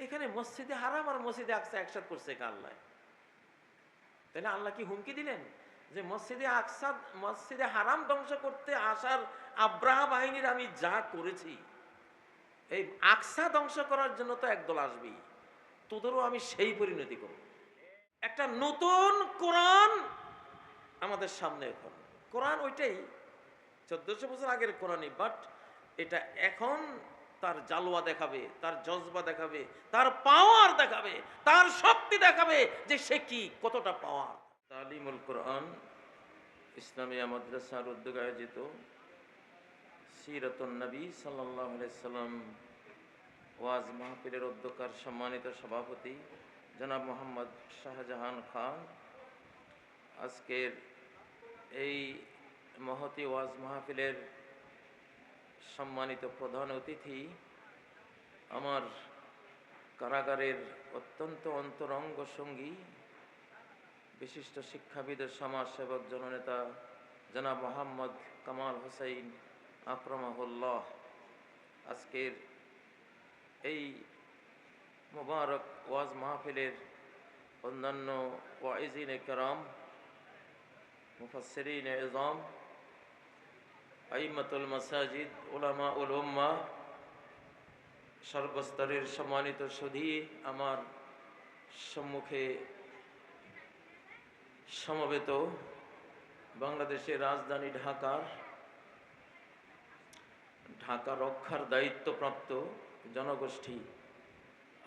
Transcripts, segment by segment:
এখানে মসজিদে হারাম আর মসজিদে আকসা একসাথ করছে আল্লাহ। তাহলে আল্লাহ কি হুমকি দিলেন যে মসজিদে হারাম ধ্বংস করতে আসার আব্রাহা বাহিনীর আমি যা করেছি, এই আকসা ধ্বংস করার জন্য তো একদল আসবেই, তোদেরও আমি সেই পরিণতি করব। একটা নতুন কোরআন আমাদের সামনে। এখন কোরআন ওইটাই 1400 বছর আগের কোরআনই, বাট এটা এখন তার জালওয়া দেখাবে, তার জজবা দেখাবে, তার পাওয়ার দেখাবে, তার শক্তি দেখাবে যে সে কি কতটা পাওয়ার। তালিমুল কোরআন ইসলামিয়া মাদ্রাসার উদ্যোগে আয়োজিত সিরাতুন নবী সাল্লাল্লাহু আলাইহি সাল্লাম ওয়াজ মাহফিলের অধ্যক্ষার সম্মানিত সভাপতি জনাব মোহাম্মদ শাহজাহান খান, আজকের এই মহতী ওয়াজ মাহফিলের সম্মানিত প্রধান অতিথি, আমার কারাগারের অত্যন্ত অন্তরঙ্গ সঙ্গী, বিশিষ্ট শিক্ষাবিদ ও সমাজসেবক জননেতা জনাব মোহাম্মদ কামাল হোসেন আকরামাহুল্লাহ, আজকের এই মুবারক ওয়াজ মাহফিলের অন্যান্য ওয়াইজিনে কেরাম, মুফাসসিরিন ইযাম, আইম্মাতুল মাসাজিদ, উলামা উল উম্মাহ, সর্বস্তরের সম্মানিত সুধী, আমার সম্মুখে সমবেত বাংলাদেশের রাজধানী ঢাকা রক্ষার দায়িত্বপ্রাপ্ত জনগোষ্ঠী,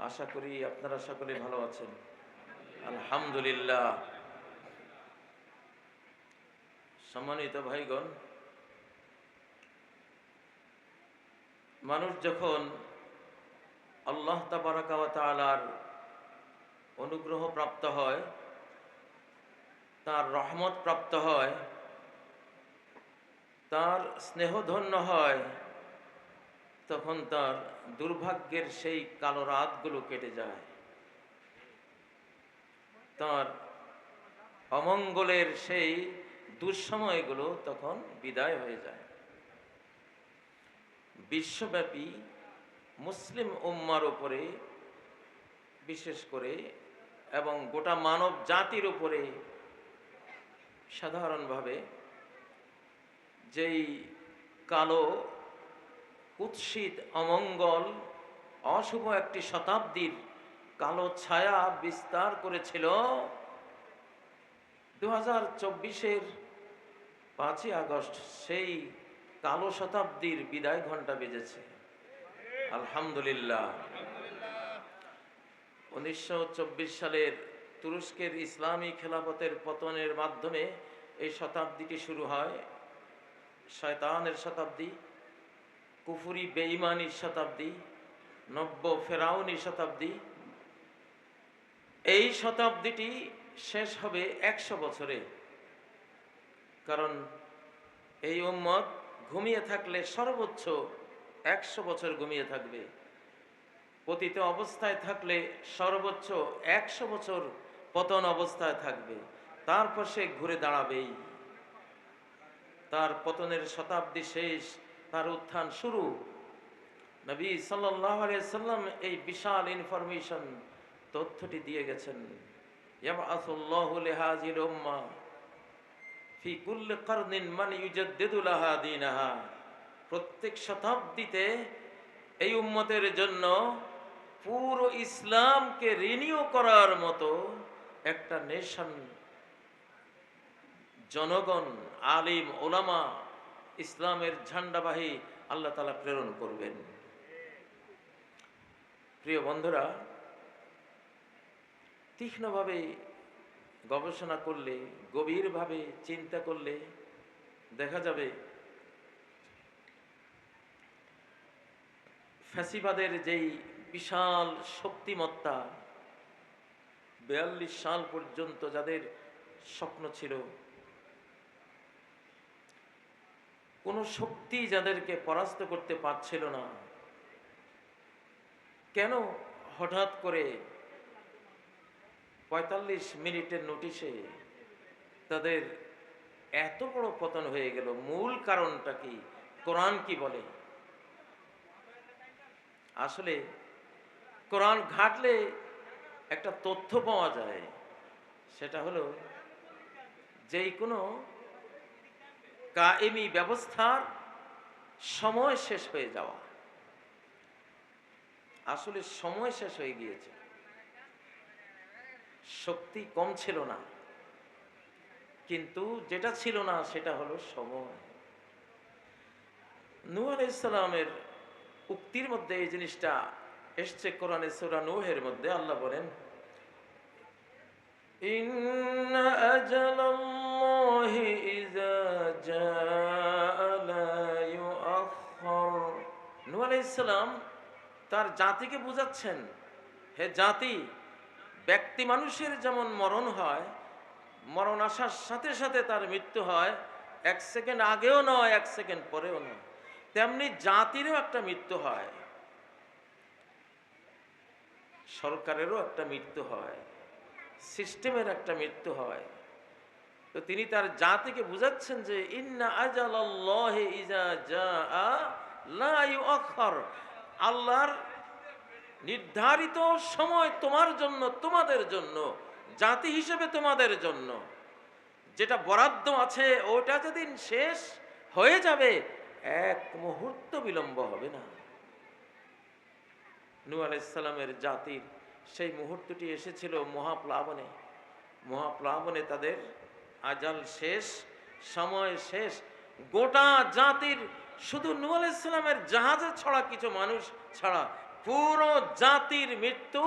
আশা করি আপনারা সকলে ভালো আছেন। আলহামদুলিল্লাহ। সম্মানিত ভাইগণ, মানুষ যখন আল্লাহ তাবারাকা ওয়া তাআলার অনুগ্রহ প্রাপ্ত হয়, তার রহমত প্রাপ্ত হয়, তার স্নেহধন্য হয়, তখন তার দুর্ভাগ্যের সেই কালো রাতগুলো কেটে যায়, তার অমঙ্গলের সেই দুঃসময়গুলো তখন বিদায় হয়ে যায়। বিশ্বব্যাপী মুসলিম উম্মার উপরে বিশেষ করে এবং গোটা মানব জাতির উপরে সাধারণভাবে যেই কালো কুৎসিত অমঙ্গল অশুভ একটি শতাব্দীর কালো ছায়া বিস্তার করেছিল, 2024-এর 5ই আগস্ট সেই কালো শতাব্দীর বিদায় ঘণ্টা বেজেছে। আলহামদুলিল্লাহ। 1924 সালের তুরস্কের ইসলামী খেলাফতের পতনের মাধ্যমে এই শতাব্দীটি শুরু হয়। শয়তানের শতাব্দী, কুফরি বেঈমানির শতাব্দী, নব্য ফেরাউনি শতাব্দী। এই শতাব্দীটি শেষ হবে 100 বছরে, কারণ এই উম্মত ঘুমিয়ে থাকলে সর্বোচ্চ 100 বছর ঘুমিয়ে থাকবে, পতিত অবস্থায় থাকলে সর্বোচ্চ 100 বছর পতন অবস্থায় থাকবে, তারপর সে ঘুরে দাঁড়াবেই। তার পতনের শতাব্দী শেষ, তার উত্থান শুরু। নবী সাল্লাল্লাহু আলাইহি সাল্লাম এই বিশাল ইনফরমেশন তথ্যটি দিয়ে গেছেন। ইয়াবআসুল্লাহু লিহাযিল উম্মাহ ফি কুল্লি কারনিন মান ইউজাদ্দিদু লাহা দীনাহা। প্রত্যেক শতাব্দীতে এই উম্মতের জন্য পুরো ইসলামকে রিনিউ করার মতো একটা নেশন, জনগণ, আলিম, ওলামা, ইসলামের ঝান্ডাবাহী আল্লাহ তাআলা প্রেরণ করবেন। প্রিয় বন্ধুরা, তীক্ষ্ণভাবে গবেষণা করলে, গভীরভাবে চিন্তা করলে দেখা যাবে ফ্যাসিবাদের যেই বিশাল শক্তিমত্তা, 42 সাল পর্যন্ত যাদের স্বপ্ন ছিল, কোনো শক্তি যাদেরকে পরাস্ত করতে পারছিল না, কেন হঠাৎ করে 45 মিনিটের নোটিশে তাদের এত বড় পতন হয়ে গেল? মূল কারণটা কি? কোরআন কি বলে? আসলে কোরআন ঘাটলে একটা তথ্য পাওয়া যায়, সেটা হলো যেই কোনো কায়েমি ব্যবস্থার সময় শেষ হয়ে যাওয়া। আসলে সময় শেষ হয়ে গিয়েছে, শক্তি কম ছিল না, কিন্তু যেটা ছিল না সেটা হলো সময়। নূহ আলাইহিস সালামের উক্তির মধ্যে এই জিনিসটা এসছে কোরআনে সূরা নূহের মধ্যে। আল্লাহ বলেন, ইন্না আজালাল্লাহি ইযা জাআ লা ইউআখখার। নূহ আলাইহিস সালাম তার জাতিকে বুঝাচ্ছেন, হে জাতি, ব্যক্তি মানুষের যেমন মরণ হয়, মরণ আসার সাথে সাথে তার মৃত্যু হয়, 1 সেকেন্ড আগেও নয় 1 সেকেন্ড পরেও নয়, তেমনি জাতিরও একটা মৃত্যু হয়, সরকারেরও একটা মৃত্যু হয়, সিস্টেমের একটা মৃত্যু হয়। তো তিনি তার জাতিকে বুঝাচ্ছেন যে ইন্না আজালাল্লাহি ইযা জাআ লা ইউআখখার, আল্লাহর নির্ধারিত সময় তোমার জন্য, তোমাদের জন্য, জাতি হিসেবে তোমাদের জন্য যেটা বরাদ্দ আছে ওটা যেদিন শেষ হয়ে যাবে, এক মুহূর্ত বিলম্ব হবে না। নূহ আলাইহিস সালামের জাতির সেই মুহূর্তটি এসেছিল মহাপ্লাবনে। মহাপ্লাবনে তাদের আজাল শেষ, সময় শেষ। গোটা জাতির, শুধু নূহ আলাইহিস সালামের জাহাজে ছড়া কিছু মানুষ ছাড়া পুরো জাতির মৃত্যু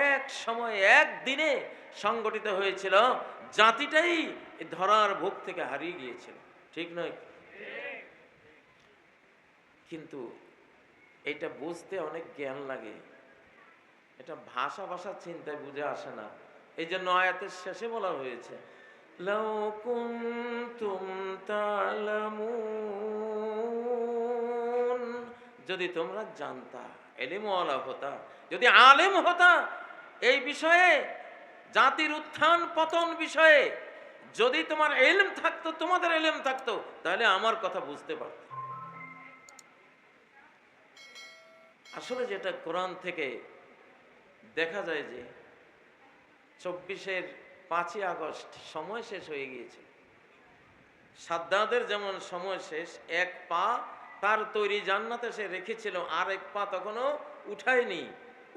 এক সময়, একদিনে সংগঠিত হয়েছিল। জাতিটাই ধরার বুক থেকে হারিয়ে গিয়েছিল, ঠিক নয়? কিন্তু এটা বুঝতে অনেক জ্ঞান লাগে, এটা ভাষা চিন্তায় বুঝে আসে না। এই জন্য আয়াতের শেষে বলা হয়েছে, লাউ কুনতুম তা'লামুন, যদি তোমরা জানতা, ইলমওয়ালা হতা, যদি আলেম হতা এই বিষয়ে, জাতির উত্থান পতন বিষয়ে যদি তোমার ইলম থাকতো, তোমাদের ইলম থাকতো, তাহলে আমার কথা বুঝতে পারত। আসলে যেটা কোরআন থেকে দেখা যায় যে 5ই আগস্ট সময় শেষ হয়ে গিয়েছে। সাদ্দাদের যেমন সময় শেষ, 1 পা তার তৈরি জান্নাতে সে রেখেছিল, আর 1 পা তখনও উঠায়নি,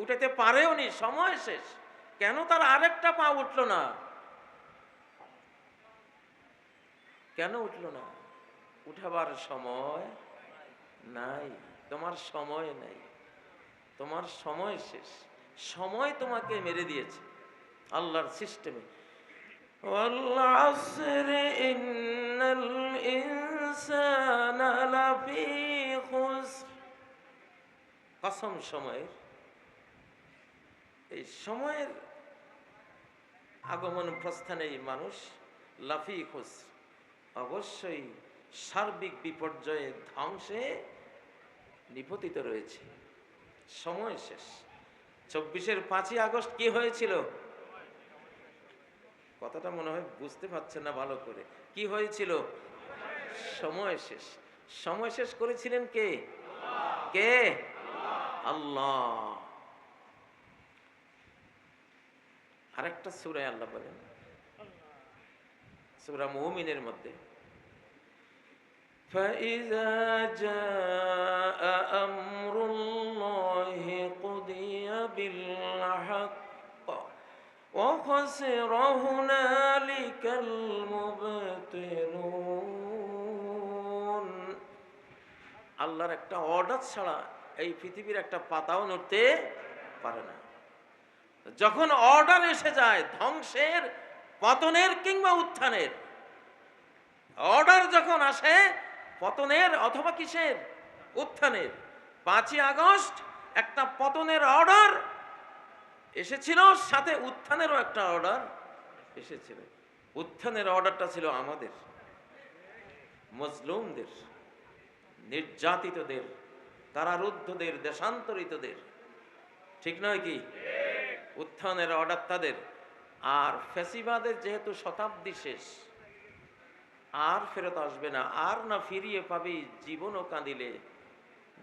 উঠাতে পারেও নি, সময় শেষ। কেন তার আরেকটা পা উঠলো না? কেন উঠলো না? উঠাবার সময় নাই, তোমার সময় নাই, তোমার সময় শেষ, সময় তোমাকে মেরে দিয়েছে আল্লাহর সিস্টেমে। ওয়াল আসরি ইন্নাল ইনসানা লাফি খুসর, কসম সময়ের, এই সময়ের আগমন প্রস্থানে মানুষ লাফি খুসর, অবশ্যই সার্বিক বিপর্যয়ে, ধ্বংসে নিপতিত রয়েছে। সময় শেষ। 24-এর 5ই আগস্ট কি হয়েছিল? কথাটা মনে হয় বুঝতে পারছেন না ভালো করে। কি হয়েছিল? সময় শেষ। সময় শেষ করেছিলেন কে? কে? আল্লাহ। আরেকটা সূরায় আল্লাহ বলেন, সূরা মুমিনের মধ্যে, فَإِذَا جَاءَ أَمْرُ اللَّهِ قُضِيَ بِالْحَقِّ وَخَسِرَ هُنَالِكَ الْمُبْطِلُونَ। আল্লাহর একটা অর্ডার ছাড়া এই পৃথিবীর একটা পাতাও নড়তে পারে না। যখন অর্ডার এসে যায় ধ্বংসের, পতনের কিংবা উত্থানের, অর্ডার যখন আসে পতনের অথবা কিসের? উত্থানের। 5ই আগস্ট একটা পতনের অর্ডার এসেছিল, সাথে উত্থানেরও একটা অর্ডার এসেছিল। উত্থানের অর্ডারটা ছিল আমাদের, মজলুমদের, নির্যাতিতদের, কারারুদ্ধদের, দেশান্তরিতদের, ঠিক নয় কি? উত্থানের অর্ডার তাদের। আর ফ্যাসিবাদের যেহেতু শতাব্দী শেষ, আর ফেরত আসবে না, আর না ফিরিয়ে পাবি, জীবনও কাঁদিলে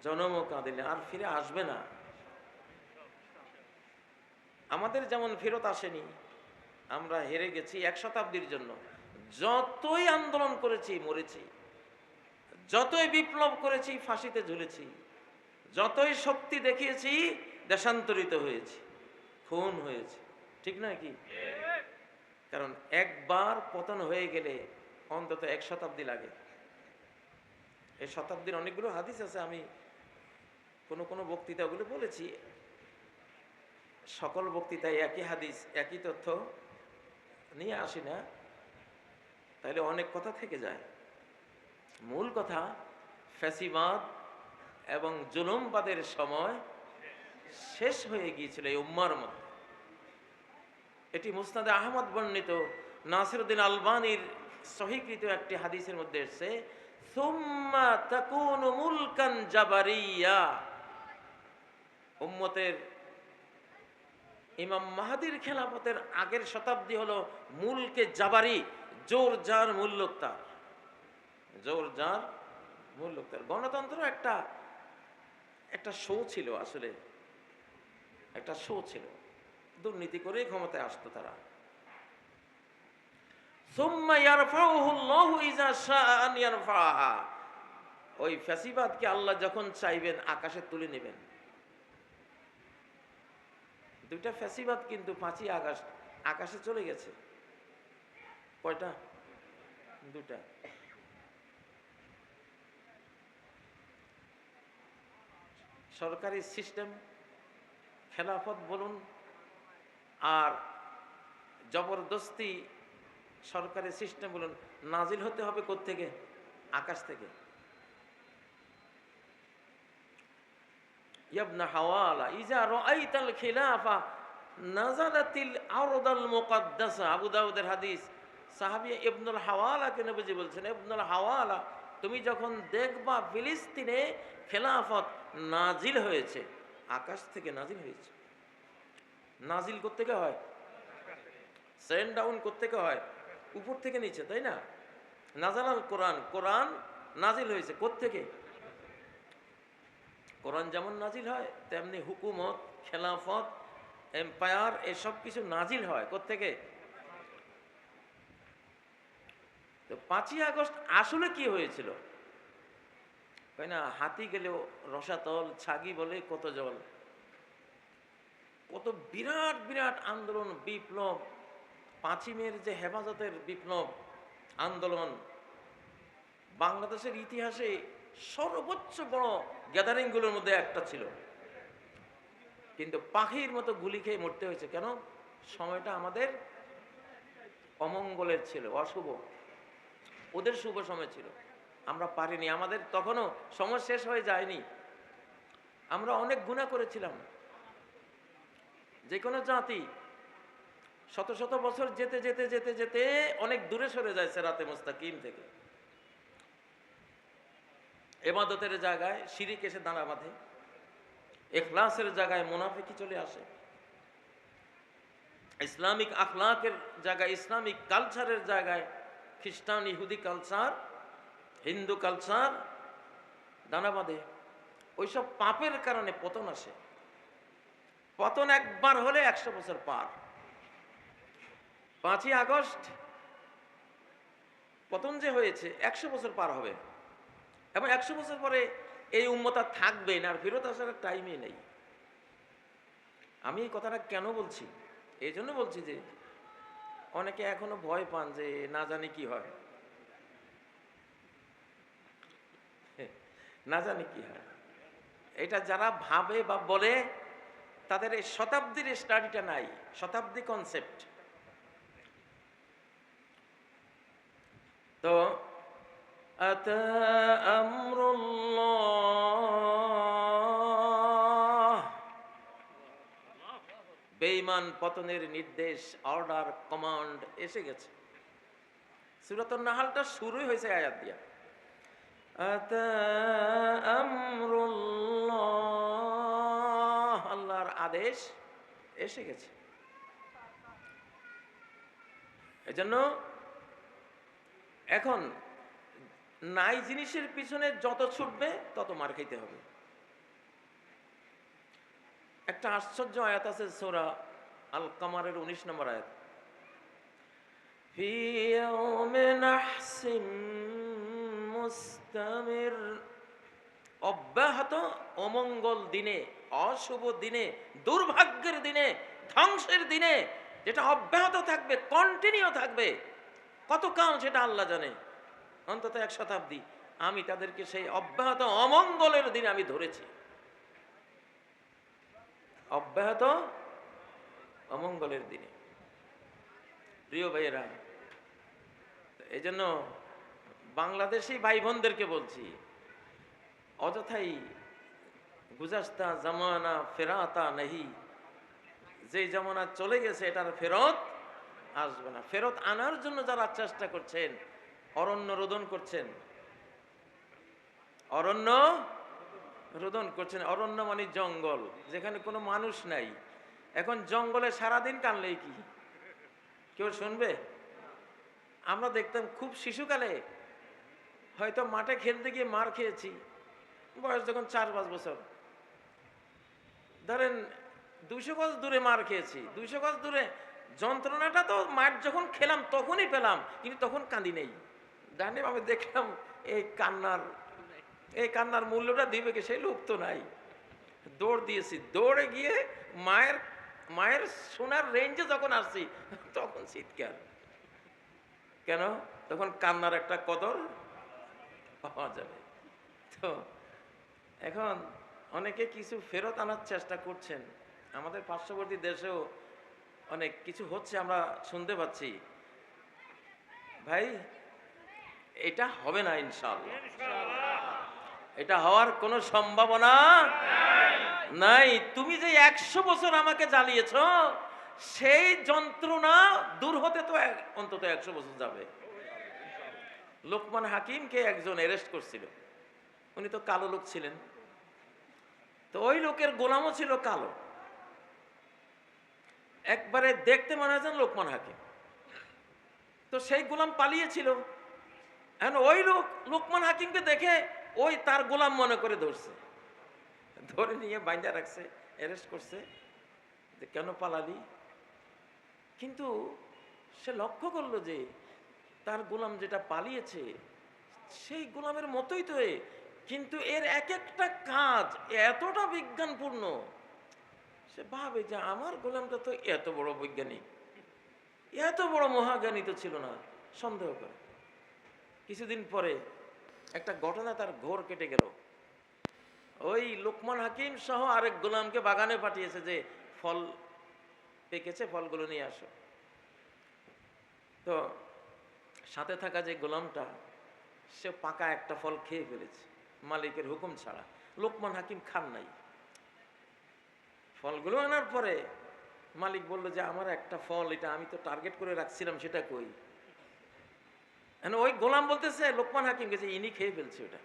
জনমও কাঁদিলে, আর ফিরে আসবে না। আমাদের যেমন ফেরত আসেনি, আমরা হেরে গেছি 1 শতাব্দীর জন্য। যতই আন্দোলন করেছি মরেছি, যতই বিপ্লব করেছি ফাঁসিতে ঝুলেছি, যতই শক্তি দেখিয়েছি দেশান্তরিত হয়েছি, খুন হয়েছে, ঠিক নয় কি? কারণ একবার পতন হয়ে গেলে অন্তত 1 শতাব্দী লাগে। এই শতাব্দীর অনেকগুলো হাদিস আছে, আমি কোনো বক্তৃতাগুলো বলেছি। সকল বক্তৃতায় একই হাদিস একই তথ্য নিয়ে আসি না, তাহলে অনেক কথা থেকে যায়। মূল কথা, ফ্যাসিবাদ এবং জুলুমবাদের সময় শেষ হয়ে গিয়েছিল এই উম্মার মধ্যে। এটি মুসনাদে আহমদ বর্ণিত নাসিরউদ্দিন আলবানীর সহিকৃত একটি হাদিসের মধ্যে এসেছে, সুম্মা তাকুনু মুলকান জাবারিয়া। উম্মতের ইমাম মাহাদির খেলাফতের আগের শতাব্দী হলো মুলকে জাবারি, জোর যার মূল্যতার, জোর যার মূল্যতার। গণতন্ত্র একটা শো ছিল, আসলে একটা শো ছিল, দুর্নীতি করে ক্ষমতায় আসতো তারা। সুম্মা ইয়ারফাউহুল্লাহু ইযা শাআ আন ইয়ারফাহা। ওই ফ্যাসিবাদকে আল্লাহ যখন চাইবেন আকাশে তুলে নেবেন। দুইটা ফ্যাসিবাদ কিন্তু 5ই আগস্ট আকাশে চলে গেছে। কয়টা? দুটা। সরকারি সিস্টেম, খেলাফত বলুন, আর জবরদস্তি সরকারি সিস্টেম বলুন, নাজিল হতে হবে কোত্থেকে? আকাশ থেকে। ইবনে হাওয়ালা ইজা রাআইতাল খিলাফা নাযালাতিল আরদাল মুকাদ্দাসা। আবু দাউদের হাদিস, সাহাবী ইবনুল হাওয়ালাকে নবীজি বলছেন, ইবনুল হাওয়ালা, তুমি যখন দেখবা ফিলিস্তিনে খেলাফত নাজিল হয়েছে, আকাশ থেকে নাজিল হয়েছে। নাজিল কোত্থেকে হয়? সেন্ড ডাউন কোত্থেকে হয়? উপর থেকে নিচে, তাই না? নাজালাল কোরআন, কোরআন নাজিল হয়েছে কোত্থেকে? কোরআন যেমন নাজিল হয় তেমনি হুকুমত, খেলাফত, এম্পায়ার, এসব কিছু নাজিল হয় কোত্থেকে? তো 5ই আগস্ট আসলে কি হয়েছিল? তাই না, হাতি গেলেও রসাতল, ছাগি বলে কত জল। কত বিরাট বিরাট আন্দোলন, বিপ্লব। 5ই মের যে হেফাজতের বিপ্লব আন্দোলন বাংলাদেশের ইতিহাসে সর্বোচ্চ বড় গ্যাদারিংগুলোর মধ্যে একটা ছিল, কিন্তু পাখির মতো গুলি খেয়ে মরতে হয়েছে। কেন? সময়টা আমাদের অমঙ্গলের ছিল, অশুভ। ওদের শুভ সময় ছিল, আমরা পারিনি। আমাদের তখনও সময় শেষ হয়ে যায়নি। আমরা অনেক গুনাহ করেছিলাম। যে কোনো জাতি শত শত বছর যেতে যেতে যেতে যেতে অনেক দূরে সরে যায় সিরাতে মুস্তাকিম থেকে। ইবাদতের জায়গায় শিরিক এসে দাঁড়া বাঁধে, ইখলাসের জায়গায় মুনাফিকি চলে আসে, ইসলামিক আখলাকের জায়গায়, ইসলামিক কালচারের জায়গায় খ্রিস্টান, ইহুদি কালচার, হিন্দু কালচার দানা বাঁধে। ওইসব পাপের কারণে পতন আসে। পতন একবার হলে 100 বছর পার। 5ই আগস্ট পতন যে হয়েছে 100 বছর পার হবে, এবং 100 বছর পরে এই উম্মত আর থাকবে না, আর ফেরত আসার টাইমই নেই। আমি এই কথাটা কেন বলছি? এই জন্য বলছি যে অনেকে এখনো ভয় পান যে না জানি কি হয়, না জানি কি হয়। এটা যারা ভাবে বা বলে তাদের এই শতাব্দীর স্টাডিটা নাই, শতাব্দী কনসেপ্ট। তো আতা আমরুল্লাহ, বেঈমান পতনের নির্দেশ, অর্ডার, কমান্ড এসে গেছে। সূরাতুন নাহলটা শুরুই হয়েছে আয়াত দিয়া, আতা আমরুল্লাহ, আল্লাহর আদেশ এসে গেছে। এজন্য এখন নাই জিনিসের পিছনে যত ছুটবে তত মার খাইতে হবে। একটা আশ্চর্য আয়াত আছে সূরা আল কামারের 19 নম্বর আয়াত, ফি ইয়াউমি নাহসিন মুস্তামির, অব্যাহত অমঙ্গল দিনে, অশুভ দিনে, দুর্ভাগ্যের দিনে, ধ্বংসের দিনে, যেটা অব্যাহত থাকবে, কন্টিনিউ থাকবে। কতকাল সেটা আল্লাহ জানে, অন্তত 1 শতাব্দী। আমি তাদেরকে সেই অব্যাহত অমঙ্গলের দিনে আমি ধরেছি, অব্যাহত অমঙ্গলের দিনে। প্রিয় ভাইয়েরা, এই জন্য বাংলাদেশি ভাই বোনদেরকে বলছি, অযথাই গুজাস্তা জামানা ফেরাতা নেহি, যে জামানা চলে গেছে এটার ফেরত আসবে না। ফেরত আনার জন্য যারা চেষ্টা করছেন, অরণ্য রোদন করছেন, অরণ্য রোদন করছেন। অরণ্য মানে জঙ্গল, যেখানে কোনো মানুষ নাই। এখন জঙ্গলে সারাদিন কানলেই কি কেউ শুনবে? আমরা দেখতাম খুব শিশুকালে, হয়তো মাঠে খেলতে গিয়ে মার খেয়েছি, বয়স যখন 4-5 বছর, ধরেন 200 গজ দূরে মার খেয়েছি। 200 গজ দূরে যন্ত্রণাটা তো মাঠ যখন খেলাম তখনই পেলাম, কিন্তু তখন কাঁদি নেই। জানি আমি দেখলাম এই কান্নার মূল্যটা দিবে কি, সেই লোক তো নাই। দৌড় দিয়েছি, দৌড়ে গিয়ে মায়ের শোনার রেঞ্জে যখন আসছি তখন চিৎকার। কেন? তখন কান্নার একটা কদর পাওয়া যাবে। তো এখন অনেকে কিছু ফেরত আনার চেষ্টা করছেন। আমাদের পার্শ্ববর্তী দেশেও অনেক কিছু হচ্ছে, আমরা শুনতে পাচ্ছি। ভাই, এটা হবে না ইনশাআল্লাহ, এটা হওয়ার কোনো সম্ভাবনা নাই। তুমি যে 100 বছর আমাকে জ্বালিয়েছ, সেই যন্ত্রণা দূর হতে তো অন্তত 100 বছর যাবে। লোকমান হাকিমকে একজন অ্যারেস্ট করছিল, উনি তো কালো লোক ছিলেন, তো ওই লোকের গোলামও ছিল কালো, একবারে দেখতে মনে হয় লোকমান হাকিম। তো সেই গোলাম পালিয়েছিল, এখন ওই লোকমান হাকিমকে দেখে ওই তার গোলাম মনে করে ধরছে, ধরে নিয়ে বাইন্দা রাখছে, অ্যারেস্ট করছে যে কেন পালালি। কিন্তু সে লক্ষ্য করলো যে তার গোলাম যেটা পালিয়েছে সেই গোলামের মতোই তো এ, কিন্তু এর এক একটা কাজ এতটা বিজ্ঞানপূর্ণ, সে ভাবে যে আমার গোলামটা তো এত বড় বৈজ্ঞানিক, এত বড় মহাজ্ঞানী তো ছিল না, সন্দেহ করে। কিছুদিন পরে একটা ঘটনা তার ঘোর কেটে গেল। ওই লোকমান হাকিম সহ আরেক গোলামকে বাগানে পাঠিয়েছে যে ফল পেকেছে, ফলগুলো নিয়ে আসো। তো সাথে থাকা যে গোলামটা, সে পাকা একটা ফল খেয়ে ফেলেছে মালিকের হুকুম ছাড়া। লোকমান হাকিম খান নাই। ফলগুলো আনার পরে মালিক বলল যে আমার একটা ফল, এটা আমি তো টার্গেট করে রাখছিলাম, সেটা কই? ওই গোলাম বলতেছে লোকমান হাকিম গেছে, ইনি খেয়ে ফেলছে ওটা।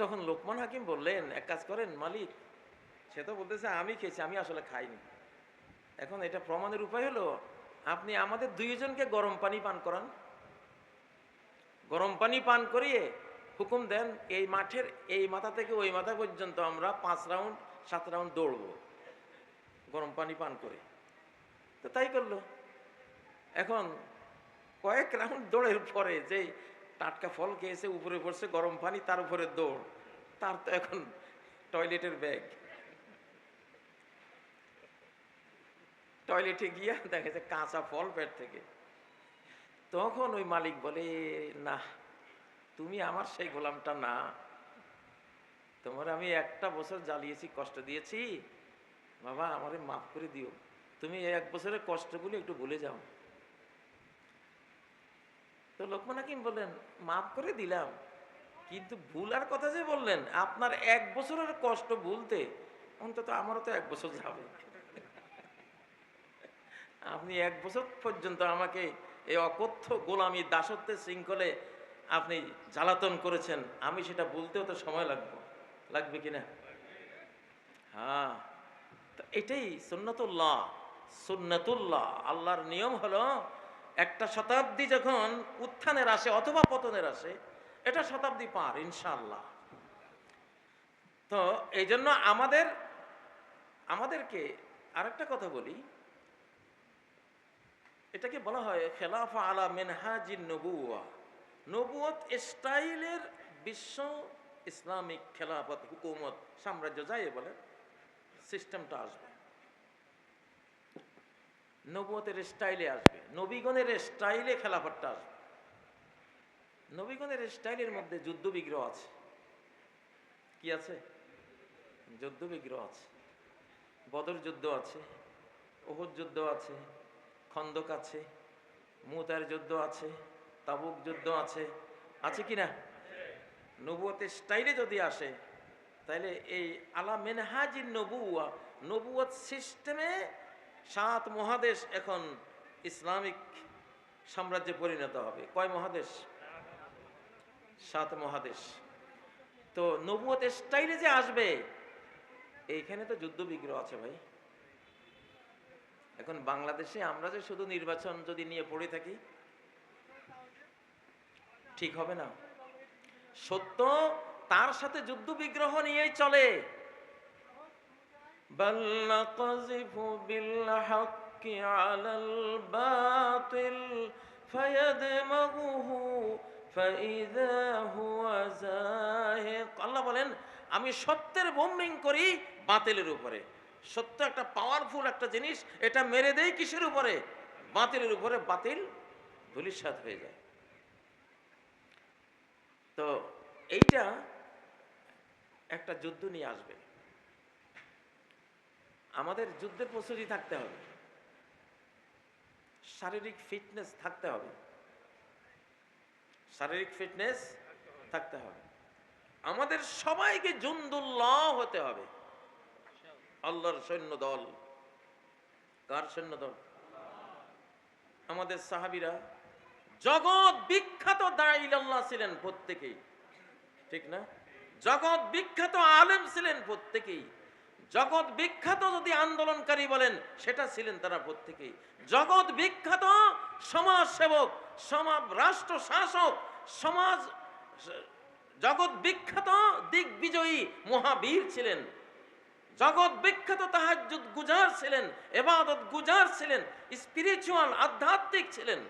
তখন লোকমান হাকিম বললেন, এক কাজ করেন মালিক, সে তো বলতেছে আমি খেয়েছি, আমি আসলে খাইনি। এখন এটা প্রমাণের উপায় হলো আপনি আমাদের 2 জনকে গরম পানি পান করান, গরম পানি পান করিয়ে হুকুম দেন এই মাঠের এই মাথা থেকে ওই মাথা পর্যন্ত আমরা 5 রাউন্ড 7 রাউন্ড দৌড়বো গরম পানি পান করে। তো তাই করলো। এখন কয়েক রাউন্ড দৌড়ের পরে যে টাটকা ফল খেয়েছে, উপরে পড়ছে গরম পানি, তার উপরে দৌড়, তার তো এখন টয়লেটের ব্যাগ। টয়লেটে গিয়া দেখেছে কাঁচা ফল পেট থেকে। তখন ওই মালিক বলে, না তুমি আমার সেই গোলামটা না, তোমার আমি 1টা বছর জ্বালিয়েছি, কষ্ট দিয়েছি, বাবা আমারে মাফ করে দিও, তুমি এই 1 বছরের কষ্টগুলো একটু ভুলে যাও। তো লোকমান হাকিম বললেন, মাফ করে দিলাম, কিন্তু ভুলার কথা যে বললেন, আপনার 1 বছরের কষ্ট ভুলতে অন্তত আমারও তো 1 বছর যাবে। আপনি 1 বছর পর্যন্ত আমাকে এই অকথ্য গোলামি দাসত্বের শৃঙ্খলে আপনি জ্বালাতন করেছেন, আমি সেটা বলতেও তো সময় লাগবে কিনা? হ্যাঁ, তো এটাই সুন্নাতুল্লাহ। সুন্নাতুল্লাহ, আল্লাহর নিয়ম হলো একটা শতাব্দী যখন উত্থানের আসে অথবা পতনের আসে, এটা শতাব্দী পার ইনশাআল্লাহ। তো এই জন্য আমাদের আমাদেরকে আরেকটা কথা বলি, এটাকে বলা হয় খেলাফা আলা মেনহাজিন নবুয়া। নবুয়ত স্টাইলের বিশ্ব ইসলামিক খেলাফত, হুকুমত, সাম্রাজ্য যাই বলে সিস্টেমটা আসবে, নবুয়তের স্টাইলে আসবে, নবীগণের স্টাইলে খেলাফতটা আসবে। নবীগণের স্টাইলের মধ্যে যুদ্ধ বিগ্রহ আছে। কি আছে? যুদ্ধ বিগ্রহ আছে। বদর যুদ্ধ আছে, উহুদ যুদ্ধ আছে, খন্দক আছে, মুতার যুদ্ধ আছে, তাবুক যুদ্ধ আছে, আছে কি না? নবুয়তের স্টাইলে যদি আসে তাহলে এই আলা মেনহাজিন নবুয়া, নবুয়ত সিস্টেমে 7 মহাদেশ এখন ইসলামিক সাম্রাজ্যে পরিণত হবে। কয় মহাদেশ? 7 মহাদেশ। তো নবুয়তের স্টাইলে যে আসবে, এইখানে তো যুদ্ধ বিগ্রহ আছে ভাই। এখন বাংলাদেশে আমরা যে শুধু নির্বাচন যদি নিয়ে পড়ে থাকি, ঠিক হবে না। সত্য তার সাথে যুদ্ধ বিগ্রহ নিয়েই চলে। বাল নাকযিফু বিল হাক্কি আলাল বাতিল ফায়াদমাগুহু ফাইযা হুয়া যাহিক। আল্লাহ বলেন, আমি সত্যের বোম্বিং করি বাতিলের উপরে। সত্য একটা পাওয়ারফুল একটা জিনিস, এটা মেরে দেই কিসের উপরে? বাতিলের উপরে। বাতিল ধূলিসাৎ হয়ে যায়। তো এইটা একটা যুদ্ধ নিয়ে আসবে। আমাদের যুদ্ধের প্রস্তুতি থাকতে হবে, শারীরিক ফিটনেস থাকতে হবে, শারীরিক ফিটনেস থাকতে হবে। আমাদের সবাইকে জুনদুল্লাহ হতে হবে, আল্লাহর সৈন্য দল। কার সৈন্য দল? আমাদের সাহাবীরা জগৎ বিখ্যাত দাঈ ইলাল্লাহ ছিলেন প্রত্যেকেই, ঠিক না? জগৎ বিখ্যাত আলেম ছিলেন প্রত্যেকেই। জগৎ বিখ্যাত যদি আন্দোলনকারী বলেন, সেটা ছিলেন তারা প্রত্যেকেই। জগৎ বিখ্যাত সমাজ সেবক, রাষ্ট্র শাসক, সমাজ জগৎ বিখ্যাত দিগ্বিজয়ী মহাবীর ছিলেন। জগৎ বিখ্যাত তাহাজ্জুদ গুজার ছিলেন, ইবাদত গুজার ছিলেন, স্পিরিচুয়াল আধ্যাত্মিক ছিলেন,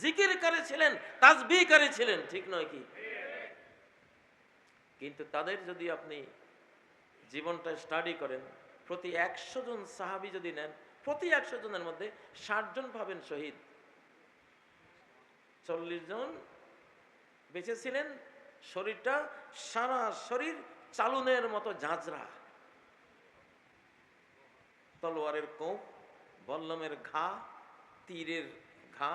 জিকিরকারী ছিলেন, তাসবিহকারী ছিলেন, ঠিক নয় কি? কিন্তু তাদের যদি আপনি জীবনটা স্টাডি করেন, প্রতি 100 জন সাহাবী যদি নেন, প্রতি 100 জনের মধ্যে 60 জন পাবেন শহীদ, 40 জন বেঁচে ছিলেন। শরীরটা সারা শরীর চালুনের মতো ঝাঁঝরা, তলোয়ারের কোপ, বল্লমের ঘা, তীরের ঘা,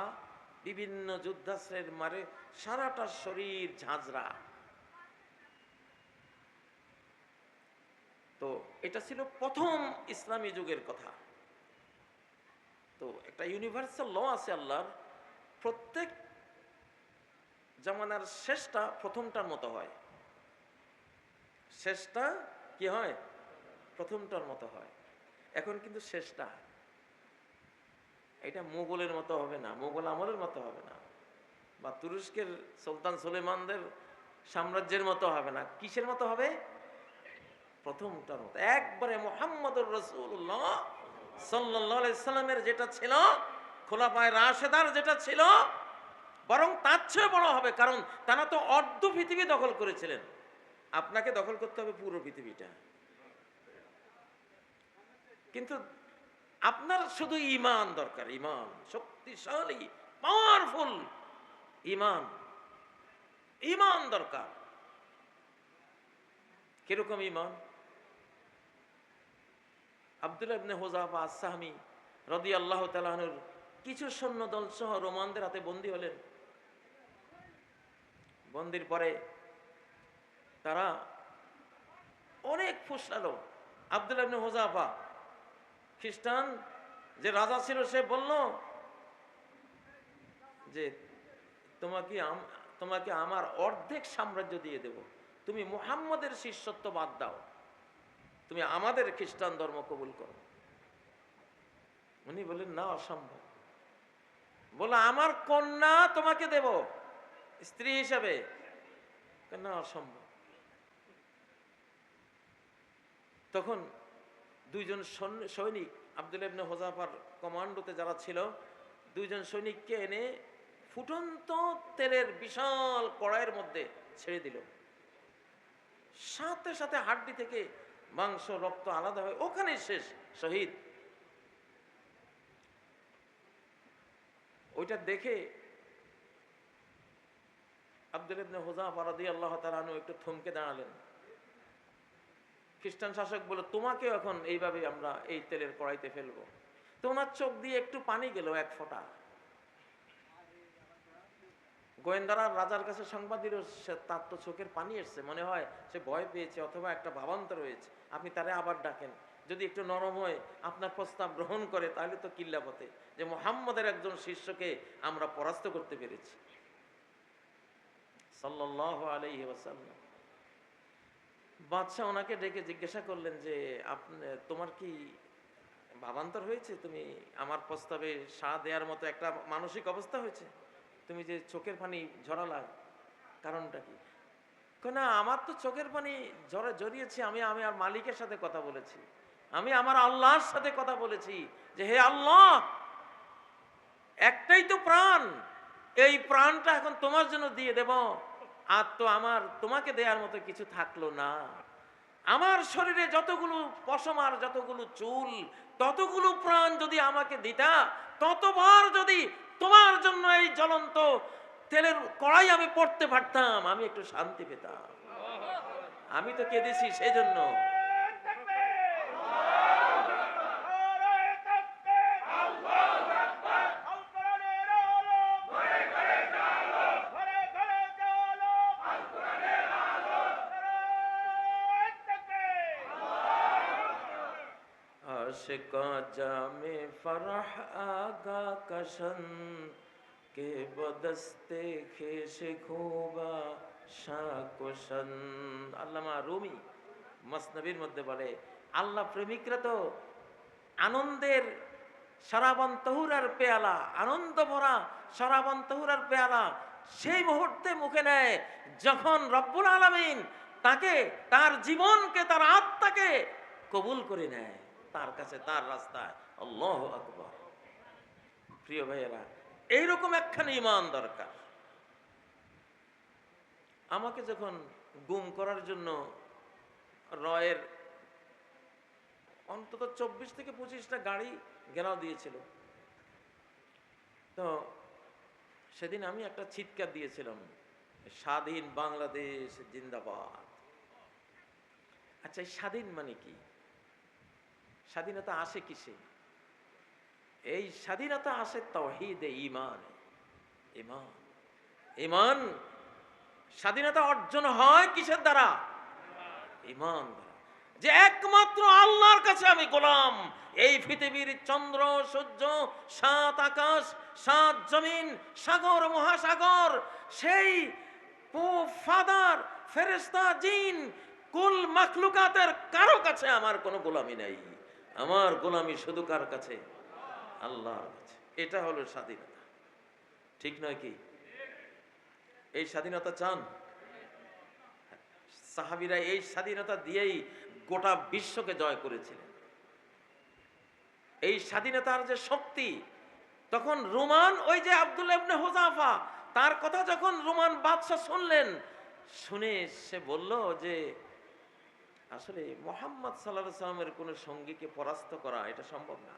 বিভিন্ন যুদ্ধাস্ত্রের মারে সারাটা শরীর ঝাঁঝরা। তো এটা ছিল প্রথম ইসলামী যুগের কথা। তো একটা ইউনিভার্সাল ল আছে আল্লাহর, প্রত্যেক জামানার শেষটা প্রথমটার মতো হয়। শেষটা কি হয়? প্রথমটার মতো হয়। এখন কিন্তু শেষটা এটা মোগলের মতো হবে না, মোগল আমলের মতো হবে না, বা তুরস্কের সুলতান সুলেমানদের সাম্রাজ্যের মতো হবে না। কিসের মতো হবে? প্রথমটার মতো, একবারে মুহাম্মদুর রাসূলুল্লাহ সাল্লাল্লাহু আলাইহি সাল্লামের যেটা ছিল, খোলাফায়ে রাশেদার যেটা ছিল, বরং তার চেয়ে বড় হবে। কারণ তারা তো অর্ধ পৃথিবী দখল করেছিলেন, আপনাকে দখল করতে হবে পুরো পৃথিবীটা। কিন্তু আপনার শুধু ঈমান দরকার, ঈমান, শক্তিশালী পাওয়ারফুল ঈমান, ঈমান দরকার। কিরকম ঈমান? আব্দুল্লাহ ইবনে হুযাফা আস-সাহমি রাদিয়াল্লাহু তাআলা আনহুর কিছু সৈন্যদল সহ রোমানদের হাতে বন্দী হলেন। বন্দির পরে তারা অনেক ফুসলালো। আব্দুল্লাহ ইবনে হুযাফা, খ্রিস্টান যে রাজা ছিল, সে বলল যে তোমাকে আমার অর্ধেক সাম্রাজ্য দিয়ে দেব, তুমি মুহাম্মদের শিষ্যত্ব বাদ দাও, তুমি আমাদের খ্রিস্টান ধর্ম কবুল করো। উনি বললেন, না, অসম্ভব। বলে, আমার কন্যা তোমাকে দেব স্ত্রী হিসাবে। না, অসম্ভব। তখন দুইজন সৈনিক আব্দুল্লাহ ইবনে হুযাফার কমান্ডোতে যারা ছিল, দুইজন সৈনিককে এনে ফুটন্ত তেলের বিশাল কড়াইয়ের মধ্যে ছেড়ে দিল। সাথে সাথে হাড্ডি থেকে মাংস রক্ত আলাদা হয়ে ওখানে শেষ, শহীদ। ওইটা দেখে আব্দুল্লাহ ইবনে হুযাফা রাদিয়াল্লাহু তাআলা আনহু একটু থমকে দাঁড়ালেন। খ্রিস্টান শাসক বলে, তোমাকেও এখন এইভাবে আমরা এই তেলের কড়াইতে ফেলবো। তো ওনার চোখ দিয়ে একটু পানি গেল, এক ফোঁটা। গোয়েন্দারা রাজার কাছে সংবাদ দিল, তার তো চোখের পানি এসছে, মনে হয় সে ভয় পেয়েছে অথবা একটা ভাবান্তর হয়েছে, আপনি তারে আবার ডাকেন। যদি একটু নরম হয়ে আপনার প্রস্তাব গ্রহণ করে তাহলে তো কিল্লাফতে যে মুহাম্মদের একজন শিষ্যকে আমরা পরাস্ত করতে পেরেছি সাল্লাল্লাহু আলাইহি ওয়াসাল্লাম। বাদশাহ ওনাকে ডেকে জিজ্ঞাসা করলেন যে তোমার কি ভাবান্তর হয়েছে? তুমি আমার প্রস্তাবে সাড়া দেওয়ার মতো একটা মানসিক অবস্থা হয়েছে? তুমি যে চোখের পানি ঝরালা, কারণটা কি? না, আমার তো চোখের পানি জড়িয়েছে, আমি আর মালিকের সাথে কথা বলেছি, আমি আমার আল্লাহর সাথে কথা বলেছি যে হে আল্লাহ, একটাই তো প্রাণ, এই প্রাণটা এখন তোমার জন্য দিয়ে দেব, আর তো আমার তোমাকে দেওয়ার মতো কিছু থাকলো না। আমার শরীরে যতগুলো পশম আর যতগুলো চুল, ততগুলো প্রাণ যদি আমাকে দিতা, ততবার যদি তোমার জন্য এই জ্বলন্ত তেলের কড়াই আমি পড়তে পারতাম, আমি একটু শান্তি পেতাম। আমি তো কেঁদেছি সেই জন্য। आशिका जामे फरह आगा कशन के बदस्ते खेश खूबा शाकुशन। আল্লামা রুমি মসনবির মধ্যে বলে, আল্লাহ প্রেমিকরা তো আনন্দের শরাবন তহুরার পেয়ালা, আনন্দ ভরা শরাবন তহুরার পেয়ালা সেই মুহূর্তে মুখে নেয় যখন রব্বুল আলামিন তাকে, তার জীবনকে, তার আত্মাকে কবুল করে নেয় তার কাছে, তার রাস্তায়। আল্লাহু আকবার। প্রিয় ভাইয়েরা, এইরকম একখানি ঈমান দরকার। আমাকে যখন গুম করার জন্য রয়ের অন্তত 24 থেকে 25টা গাড়ি ঘেরাও দিয়েছিল, তো সেদিন আমি একটা চিৎকার দিয়েছিলাম, স্বাধীন বাংলাদেশ জিন্দাবাদ। আচ্ছা, এই স্বাধীন মানে কি? স্বাধীনতা আসে কিসে? এই স্বাধীনতা আসে তাওহীদে, ঈমানে। ঈমান, ঈমান। স্বাধীনতা অর্জন হয় কিসের দ্বারা? ঈমান দ্বারা। যে একমাত্র আল্লাহর কাছে আমি গোলাম। এই পৃথিবীর চন্দ্র সূর্য, সাত আকাশ, সাত জমিন, সাগর মহাসাগর, সেই ফাদার, ফেরেশতা, জিন, কুল মাখলুকাতের কারো কাছে আমার কোনো গোলামি নাই। আমার গোলামি শুধু কার কাছে? আল্লাহর কাছে। এটা হলো স্বাধীনতা, ঠিক নয় কি? এই স্বাধীনতা চান? সাহাবীরা এই স্বাধীনতা দিয়েই গোটা বিশ্বকে জয় করেছিলেন। এই স্বাধীনতার যে শক্তি, তখন রোমান, ওই যে আব্দুল্লাহ ইবনে হুযাফা, তার কথা যখন রোমান বাদশা শুনলেন, শুনে সে বলল যে আসলে মুহাম্মদ সাল্লাল্লাহু আলাইহি ওয়াসাল্লামের কোন সঙ্গীকে পরাস্ত করা এটা সম্ভব না।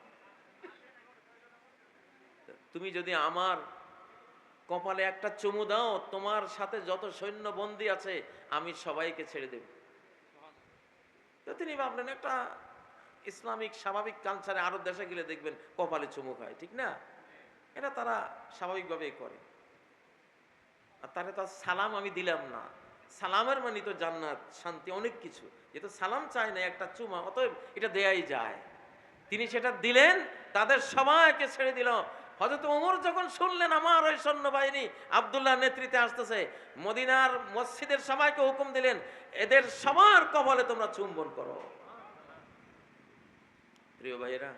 তুমি যদি আমার কপালে একটা চুমু দাও, তোমার সাথে যত সৈন্য বন্দী আছে আমি সবাইকে ছেড়ে দেব। তো তিনি ভাবলেন, একটা ইসলামিক স্বাভাবিক কালচারে আরব দেশে গেলে দেখবেন কপালে চুমু খায়, ঠিক না? এটা তারা স্বাভাবিকভাবেই করে। আর তারে তো সালাম আমি দিলাম না, সালামের মানে তো জান্নাত, শান্তি, অনেক কিছু। যেহেতু সালাম চায় না, একটা চুমা, অতএব এটা দেয়াই যায়। তিনি সেটা দিলেন, তাদের সবাইকে ছেড়ে দিল। হযরত ওমর যখন শুনলেন আমার ওই সৈন্যবাহিনী আব্দুল্লাহ নেতৃত্বে আসতেছে, মদিনার মসজিদের সবাইকে হুকুম দিলেন, এদের সবার কপালে তোমরা চুম্বন করো। প্রিয় ভাইয়েরা,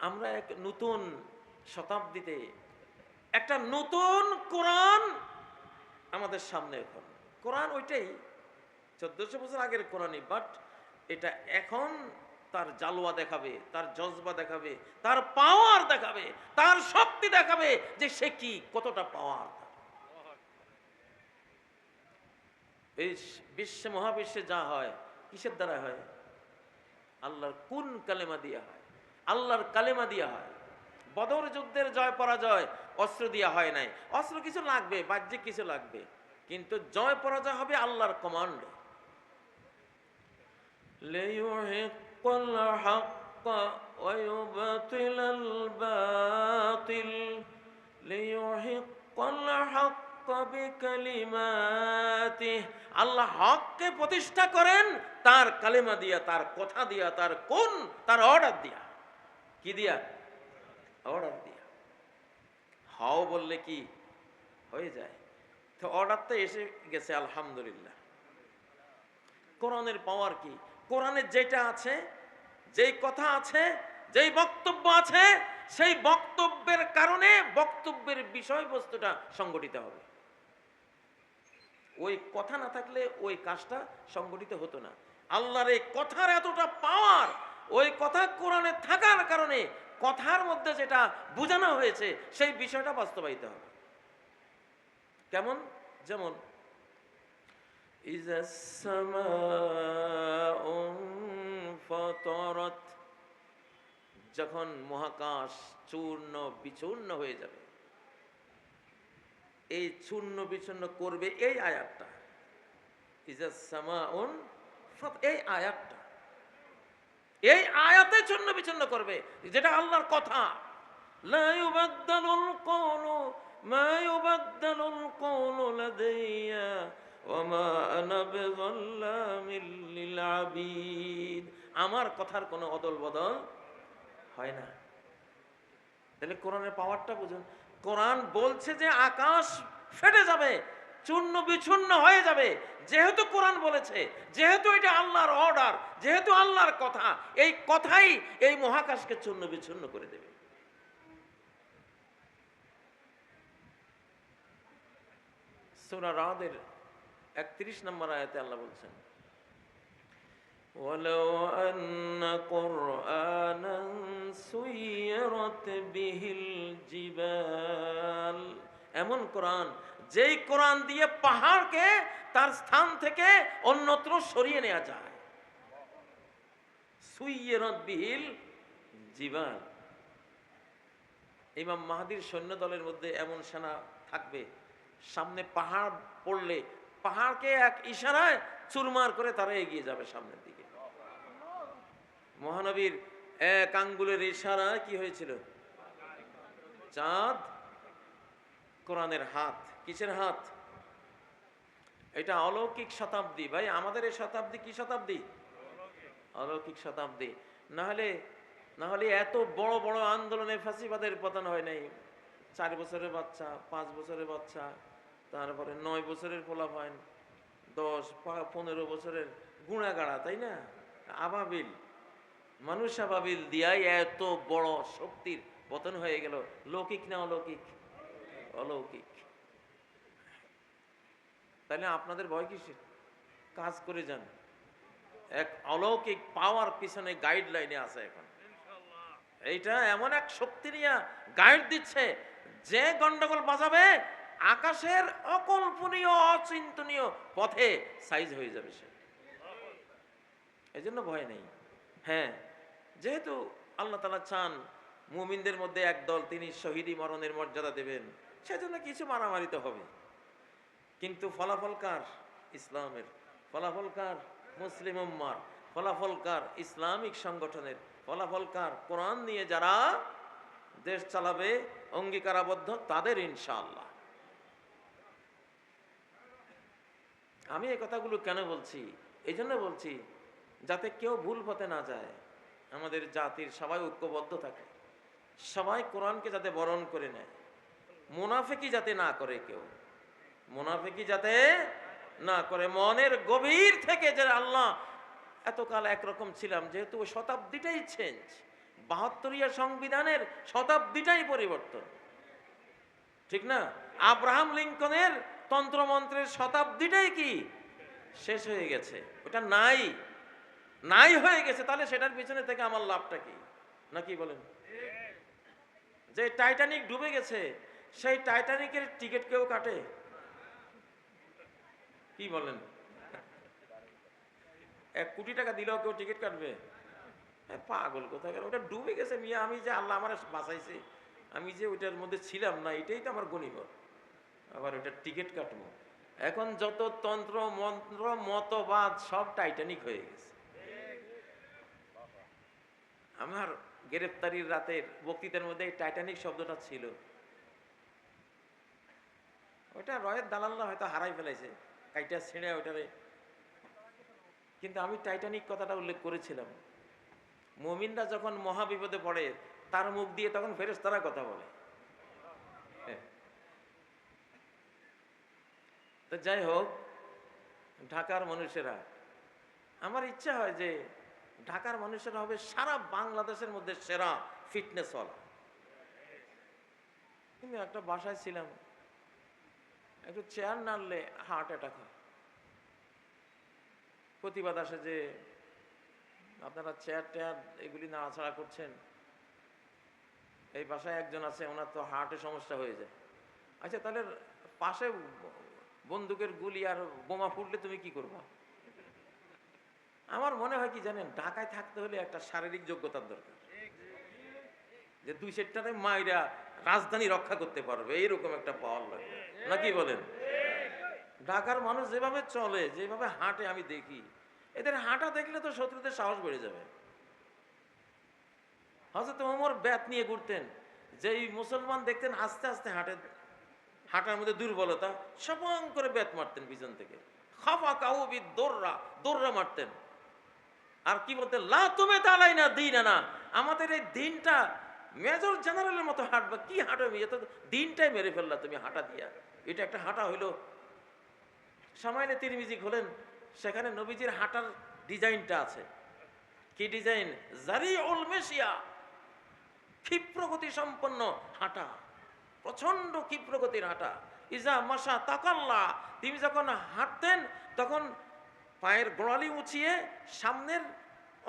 আমরা এক নতুন শতাব্দীতে একটা নতুন কোরআন আমাদের সামনে। এখন কোরআন ওইটাই 1400 বছর আগের কোরআনই, বাট এটা এখন তার জালওয়া দেখাবে, তার জজবা দেখাবে, তার পাওয়ার দেখাবে, তার শক্তি দেখাবে যে সে কি কতটা পাওয়ার। এই বিশ্বে মহাবিশ্বে যা হয় কিসের দ্বারা হয়? আল্লাহর কোন কালেমা দিয়া হয়? আল্লাহর কালেমা দিয়া হয়। বদর যুদ্ধের জয় পরাজয় অস্ত্র দিয়া হয় নাই। অস্ত্র কিছু লাগবে, বাহ্যিক কিছু লাগবে, কিন্তু জয় পরাজয় হবে আল্লাহর কমান্ডে। লিইউহিক্কাল হাক্কা ওয়া ইউবতিলাল বাতিল লিইউহিক্কাল হাক্কা বিকালিমাতিহি। আল্লাহ হককে প্রতিষ্ঠা করেন তার কালেমা দিয়া, তার কথা দিয়া, তার কোন, তার অর্ডার দিয়া। কি দিয়া? অর্ডার দিয়া। হাও বললে কি হয়ে যায়? তো অর্ডার তো এসে গেছে আলহামদুলিল্লাহ। কোরআনের পাওয়ার কি? কোরআনে যেটা আছে, যেই কথা আছে, যেই বক্তব্য আছে, সেই বক্তব্যের কারণে বক্তব্যের বিষয়বস্তুটা সংগঠিত হবে। ওই কথা না থাকলে ওই কাজটা সংগঠিত হতো না। আল্লাহর এই কথার এতটা পাওয়ার, ওই কথা কোরআনে থাকার কারণে কথার মধ্যে যেটা বোঝানো হয়েছে সেই বিষয়টা বাস্তবায়িত হবে। কেমন? যেমন ইযা সামাউ ফাতারাত, যখন মহাকাশ চূর্ণ বিচূর্ণ হয়ে যাবে। এই চূর্ণ বিচূর্ণ করবে এই আয়াতটা, ইযা সামাউন, এই আয়াতটা, এই আয়াতে চূর্ণ বিচূর্ণ করবে, যেটা আল্লাহর কথা। লা ইউবাদদালুল কওলু মা ইউবাদদালুল কওলু লাদাইয়া ওয়া মা আনা বিযাল্লামিল লিল আবিদ। আমার কথার কোনো অদল বদল হয় না। তাহলে কোরআনের পাওয়ারটা বুঝুন। কোরআন বলছে যে আকাশ ফেটে যাবে, চূর্ণ বিচূর্ণ হয়ে যাবে। যেহেতু কোরআন বলেছে, যেহেতু এটা আল্লাহর অর্ডার, যেহেতু আল্লাহর কথা, এই কথাই এই মহাকাশকে চূর্ণ বিচূর্ণ করে দেবে। সূরা রাদের 31 নম্বর আয়াতে আল্লাহ বলছেন, ওয়ালাউ আন্না কুরআনান সুইরাত বিহিল জিবাল। এমন কোরআন, যেই কোরআন দিয়ে পাহাড়কে তার স্থান থেকে অন্যত্র সরিয়ে নেওয়া যায়। সুইরাত বিহিল জিবাল। ইমাম মাহদীর সৈন্য দলের মধ্যে এমন সেনা থাকবে, সামনে পাহাড় পড়লে পাহাড়কে এক ইশারায় চুরমার করে তারা এগিয়ে যাবে সামনের দিকে। মহানবীর এক আঙ্গুলের ইশারা কি হয়েছিল? চাঁদ। কোরআনের হাত। কিসের হাত? এটা অলৌকিক শতাব্দী ভাই। আমাদের এই শতাব্দী কি শতাব্দী? অলৌকিক শতাব্দী। না হলে এত বড় বড় আন্দোলনে ফাঁসিবাদের পতন হয় নাই। 4 বছরের বাচ্চা, 5 বছরের বাচ্চা, তারপরে 9 বছরের পোলাপাইন, 10-15 বছরের গুণাগাড়া, তাই না? আবাবিল, মানুষ আবাবিল দিয়াই এত বড় শক্তির পতন হয়ে গেল। লৌকিক না অলৌকিক? অলৌকিক। তাহলে আপনাদের ভয় কিসের? কাজ করে যান। এক অলৌকিক পাওয়ার পিছনে গাইডলাইনে আছে এখন। এইটা এমন এক শক্তি নিয়ে গাইড দিচ্ছে, যে গন্ডগোল বাজাবে আকাশের অকল্পনীয় অচিন্তনীয় পথে সাইজ হয়ে যাবে সে। এই জন্য ভয় নেই। হ্যাঁ, যেহেতু আল্লাহ তাআলা চান মুমিনদের মধ্যে একদল তিনি শহীদি মরণের মর্যাদা দেবেন, সেজন্য কিছু মারামারি তো হবে, কিন্তু ফলাফল কার? ইসলামের। ফলাফল কার? মুসলিম উম্মার। ফলাফল কার? ইসলামিক সংগঠনের। ফলাফল কার? কোরআন নিয়ে যারা দেশ চালাবে অঙ্গীকারাবদ্ধ তাদের, ইনশাআল্লাহ। আমি এই কথাগুলো কেন বলছি? এই জন্য বলছি যাতে কেউ ভুল পথে না যায়, আমাদের জাতির সবাই ঐক্যবদ্ধ থাকে, সবাই কোরআনকে যাতে বরণ করে নেয়, মুনাফিকি যাতে না করে, কেউ মুনাফিকি যাতে না করে। মনের গভীর থেকে যে আল্লাহ এতকাল একরকম ছিলাম, যেহেতু ওই শতাব্দীটাই চেঞ্জ, 72 সংবিধানের শতাব্দীটাই পরিবর্তন, ঠিক না? আব্রাহাম লিঙ্কনের তন্ত্রমন্ত্রের শতাব্দীটাই কি শেষ হয়ে গেছে, ওটা নাই। নাই হয়ে গেছে, তাহলে সেটার পিছনে থেকে আমার লাভটা কি? নাকি বলেন? যে টাইটানিক ডুবে গেছে, সেই টাইটানিকের টিকিট কেউ কাটে? কি বলেন? 1 কোটি টাকা দিলেও কেউ টিকিট কাটবে? পাগল কোথাকার! ওটা ডুবে গেছে মিয়া, আমি যে আল্লাহ আমার বাঁচাইছে, আমি যে ওইটার মধ্যে ছিলাম না, এটাই তো আমার গনিমত। আবার ওইটার টিকিট কাটবো? এখন যত তন্ত্র মন্ত্র মতবাদ সব টাইটানিক হয়ে গেছে। আমার গ্রেফতারির রাতের বক্তৃতার মধ্যে টাইটানিক শব্দটা ছিল। ওইটা রয়ের দালাল্লা হয়তো হারাই ফেলাইছে, কাইটা ছিঁড়ে ওইটারে। কিন্তু আমি টাইটানিক কথাটা উল্লেখ করেছিলাম। মুমিনরা যখন মহাবিপদে পড়ে, তার মুখ দিয়ে তখন ফেরেশতারা কথা বলে। তো যাই হোক, ঢাকার মানুষেরা, আমার ইচ্ছা হয় যে ঢাকার মানুষেরা হবে সারা বাংলাদেশের মধ্যে সেরা ফিটনেসওয়ালা। কিন্তু একটা বাসায় ছিলাম, একটু চেয়ার নাড়লে হার্ট অ্যাটাক হয়। প্রতিবাদ আসে যে আপনারা চেয়ার টেয়ার এগুলি নাড়াছাড়া করছেন, এই বাসায় একজন আছে ওনার তো হার্টের সমস্যা হয়ে যায়। আচ্ছা, তাহলে পাশে বন্দুকের গুলি আর বোমা ফুটলে তুমি কি করবা? আমার মনে হয় কি জানেন, ঢাকায় থাকতে হলে একটা শারীরিক যোগ্যতার দরকার, যে 2 সেক্টরে মাইরা রাজধানী রক্ষা করতে পারবে, এইরকম একটা পাওয়ার লাগে। নাকি বলেন? ঢাকার মানুষ যেভাবে চলে, যেভাবে হাঁটে, আমি দেখি এদের হাঁটা দেখলে তো শত্রুদের সাহস বেড়ে যাবে। হযরত ওমর ব্যাত নিয়ে ঘুরতেন, যেই মুসলমান দেখতেন আস্তে আস্তে হাঁটে, হাঁটার মধ্যে দুর্বলতা, সপং করে ব্যাত মারতেন পিছন থেকে, খাফা কাউবি দৌড়া দৌড়া মারতেন। আর কি বলতেন? লা তুমি তালাই না দিন না, আমাদের এই দিনটা মেজর জেনারেলের মতো হাঁটবা। কি হাঁটো? দিনটাই মেরে ফেললা তুমি হাঁটা দিয়া। এটা একটা হাঁটা হইলো? সামাইলে তিরমিজি খোলেন, সেখানে নবীজির হাঁটার ডিজাইনটা আছে। কি ডিজাইন? জারিউল মেশিয়া, ক্ষিপ্রগতি সম্পন্ন হাঁটা, প্রচন্ড ক্ষিপ্রগতির হাঁটা। ইজা মাশা তাকাল্লা, তিনি যখন হাঁটতেন তখন পায়ের গোড়ালি উঁচিয়ে সামনের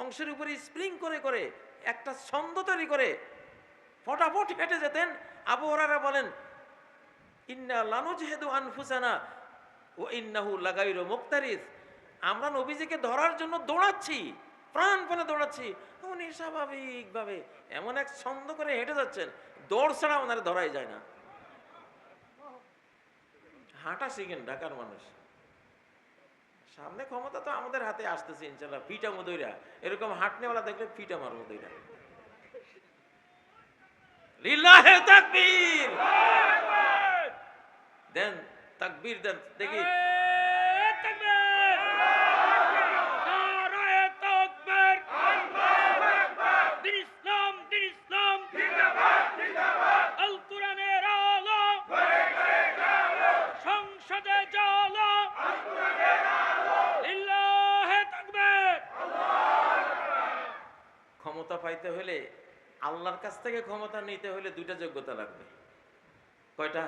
অংশের উপরে স্প্রিং করে করে একটা ছন্দ তৈরি করে ফটাফট হেঁটে যেতেন। আবু হুরায়রা বলেন, ইন্না লানুজহিদু আনফুসানা ওয়া ইন্নাহু লাগাইরু মুক্তারিস, আমরা নবীজিকে ধরার জন্য দৌড়াচ্ছি, প্রাণপণে দৌড়াচ্ছি, উনি স্বাভাবিকভাবে এমন এক ছন্দ করে হেঁটে যাচ্ছেন, দৌড় ছাড়া ওনারা ধরাই যায় না। হাঁটা শিখেন ঢাকার মানুষ। সামনে ক্ষমতা তো আমাদের হাতে আসতেছে ইনশাল্লাহ, পিটা মদইরা এরকম হাঁটনেওয়ালা দেখলে পিটা মার মদইরা। লিল্লাহে তাকবীর দেন, তাকবীর দেন দেখি। ক্ষমতা পাইতে হলে, আল্লাহর কাছ থেকে ক্ষমতা নিতে হলে 2টা যোগ্যতা লাগবে। কয়টা?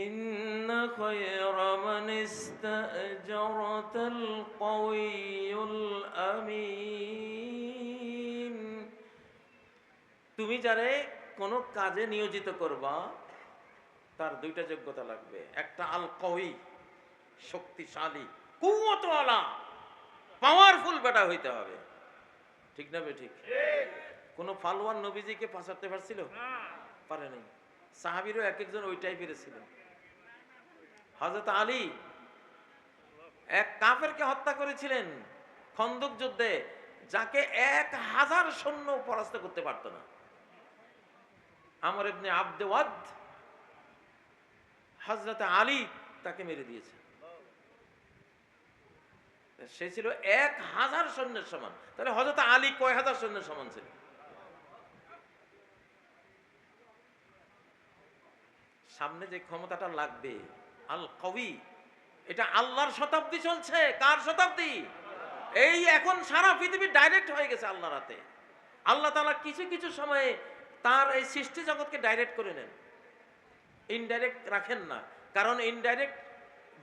ইন্না খায়রা মান ইস্তা'জারাতাল কাওয়িয়ুল আমিন, তুমি যারে কোন কাজে নিয়োজিত করবা তার 2টা যোগ্যতা লাগবে। একটা আল কাওয়ি, শক্তিশালী, কুওয়াতওয়ালা, পাওয়ারফুল বেটা হইতে হবে। ঠিক না বেঠিক? কোন ফালওয়ান নবীজিকে ফাঁসাতে পারছিল? পারে নাই। সাহাবীরও এক একজন ওই টাইপের ছিল। হযরত আলী এক কাফেরকে হত্যা করেছিলেন খন্দক যুদ্ধে, যাকে 1000 সৈন্য পরাস্ত করতে পারত না। আমর ইবনে আবদে ওয়াদ, হযরত আলী তাকে মেরে দিয়েছে। সে ছিল 1000 সৈন্যের সমান। তাহলে হযরত আলী কয় হাজার সৈন্যের সমান ছিল? সামনে যে ক্ষমতাটা লাগবে আল কওয়ি, এটা আল্লাহর শতাব্দী চলছে। কার শতাব্দী? এই এখন সারা পৃথিবী ডাইরেক্ট হয়ে গেছে আল্লাহর হাতে। আল্লাহ তাআলা কিছু কিছু সময়ে তার এই সৃষ্টি জগৎকে ডাইরেক্ট করে নেন, ইনডাইরেক্ট রাখেন না। কারণ ইনডাইরেক্ট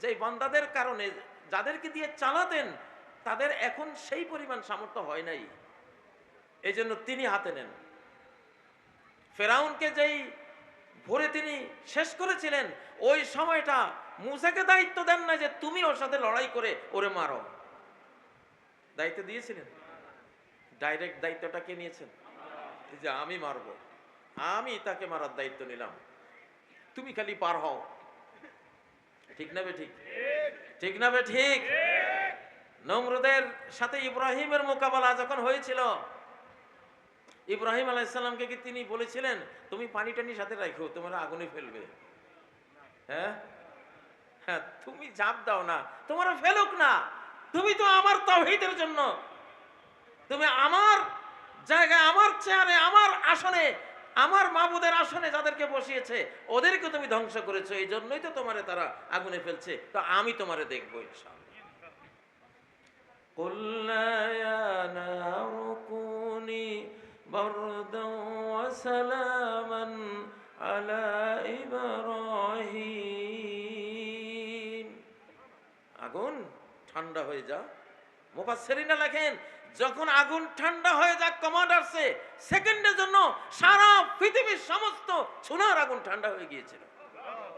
যে বান্দাদের কারণে, যাদেরকে দিয়ে চালাতেন, তাদের এখন সেই পরিমাণ সামর্থ্য হয় নাই, এই জন্য তিনি হাতে নেন। ফেরাউনকে যেই ভোরে তিনি শেষ করেছিলেন, ওই সময়টা মুসাকে দায়িত্ব দেন না যে তুমি ওর সাথে লড়াই করে ওরে মারো, দায়িত্ব দিয়েছিলেন? ডাইরেক্ট দায়িত্বটা কে নিয়েছেন? যে আমি মারবো, আমি তাকে মারার দায়িত্ব নিলাম, তুমি খালি পার হও। ঠিক না বে ঠিক? ঠিক না বে ঠিক? নমরুদের সাথে ইব্রাহিমের মোকাবেলা যখন হয়েছিল, ইব্রাহিম আলাইহিসসালামকে কি তিনি বলেছিলেন তুমি পানি টানি সাথে রাখো, তোমার আগুনে ফেলবে? হ্যাঁ হ্যাঁ, তুমি জাপ দাও না, তোমার ফেলুক না, তুমি তো আমার তাওহীদের জন্য, তুমি আমার জায়গায়, আমার চেয়ারে, আমার আসনে, আমার মাবুদের আসনে যাদেরকে বসিয়েছে ওদেরকে তুমি ধ্বংস করেছো, এই জন্যই তো তোমারে তারা আগুনে ফেলছে, তো আমি তোমারে দেখবো ইনশাআল্লাহ। কুল্লা ইয়া নারু কুনি বারদান ওয়া সালামান আলা ইব্রাহিম। আগুন ঠান্ডা হয়ে যা। মুফাসসিরিনা লেখেন যখন আগুন ঠান্ডা হয়ে যায়, কমান্ড আসছে, সেকেন্ডের জন্য সারা পৃথিবীর সমস্ত সোনার আগুন ঠান্ডা হয়ে গিয়েছিল,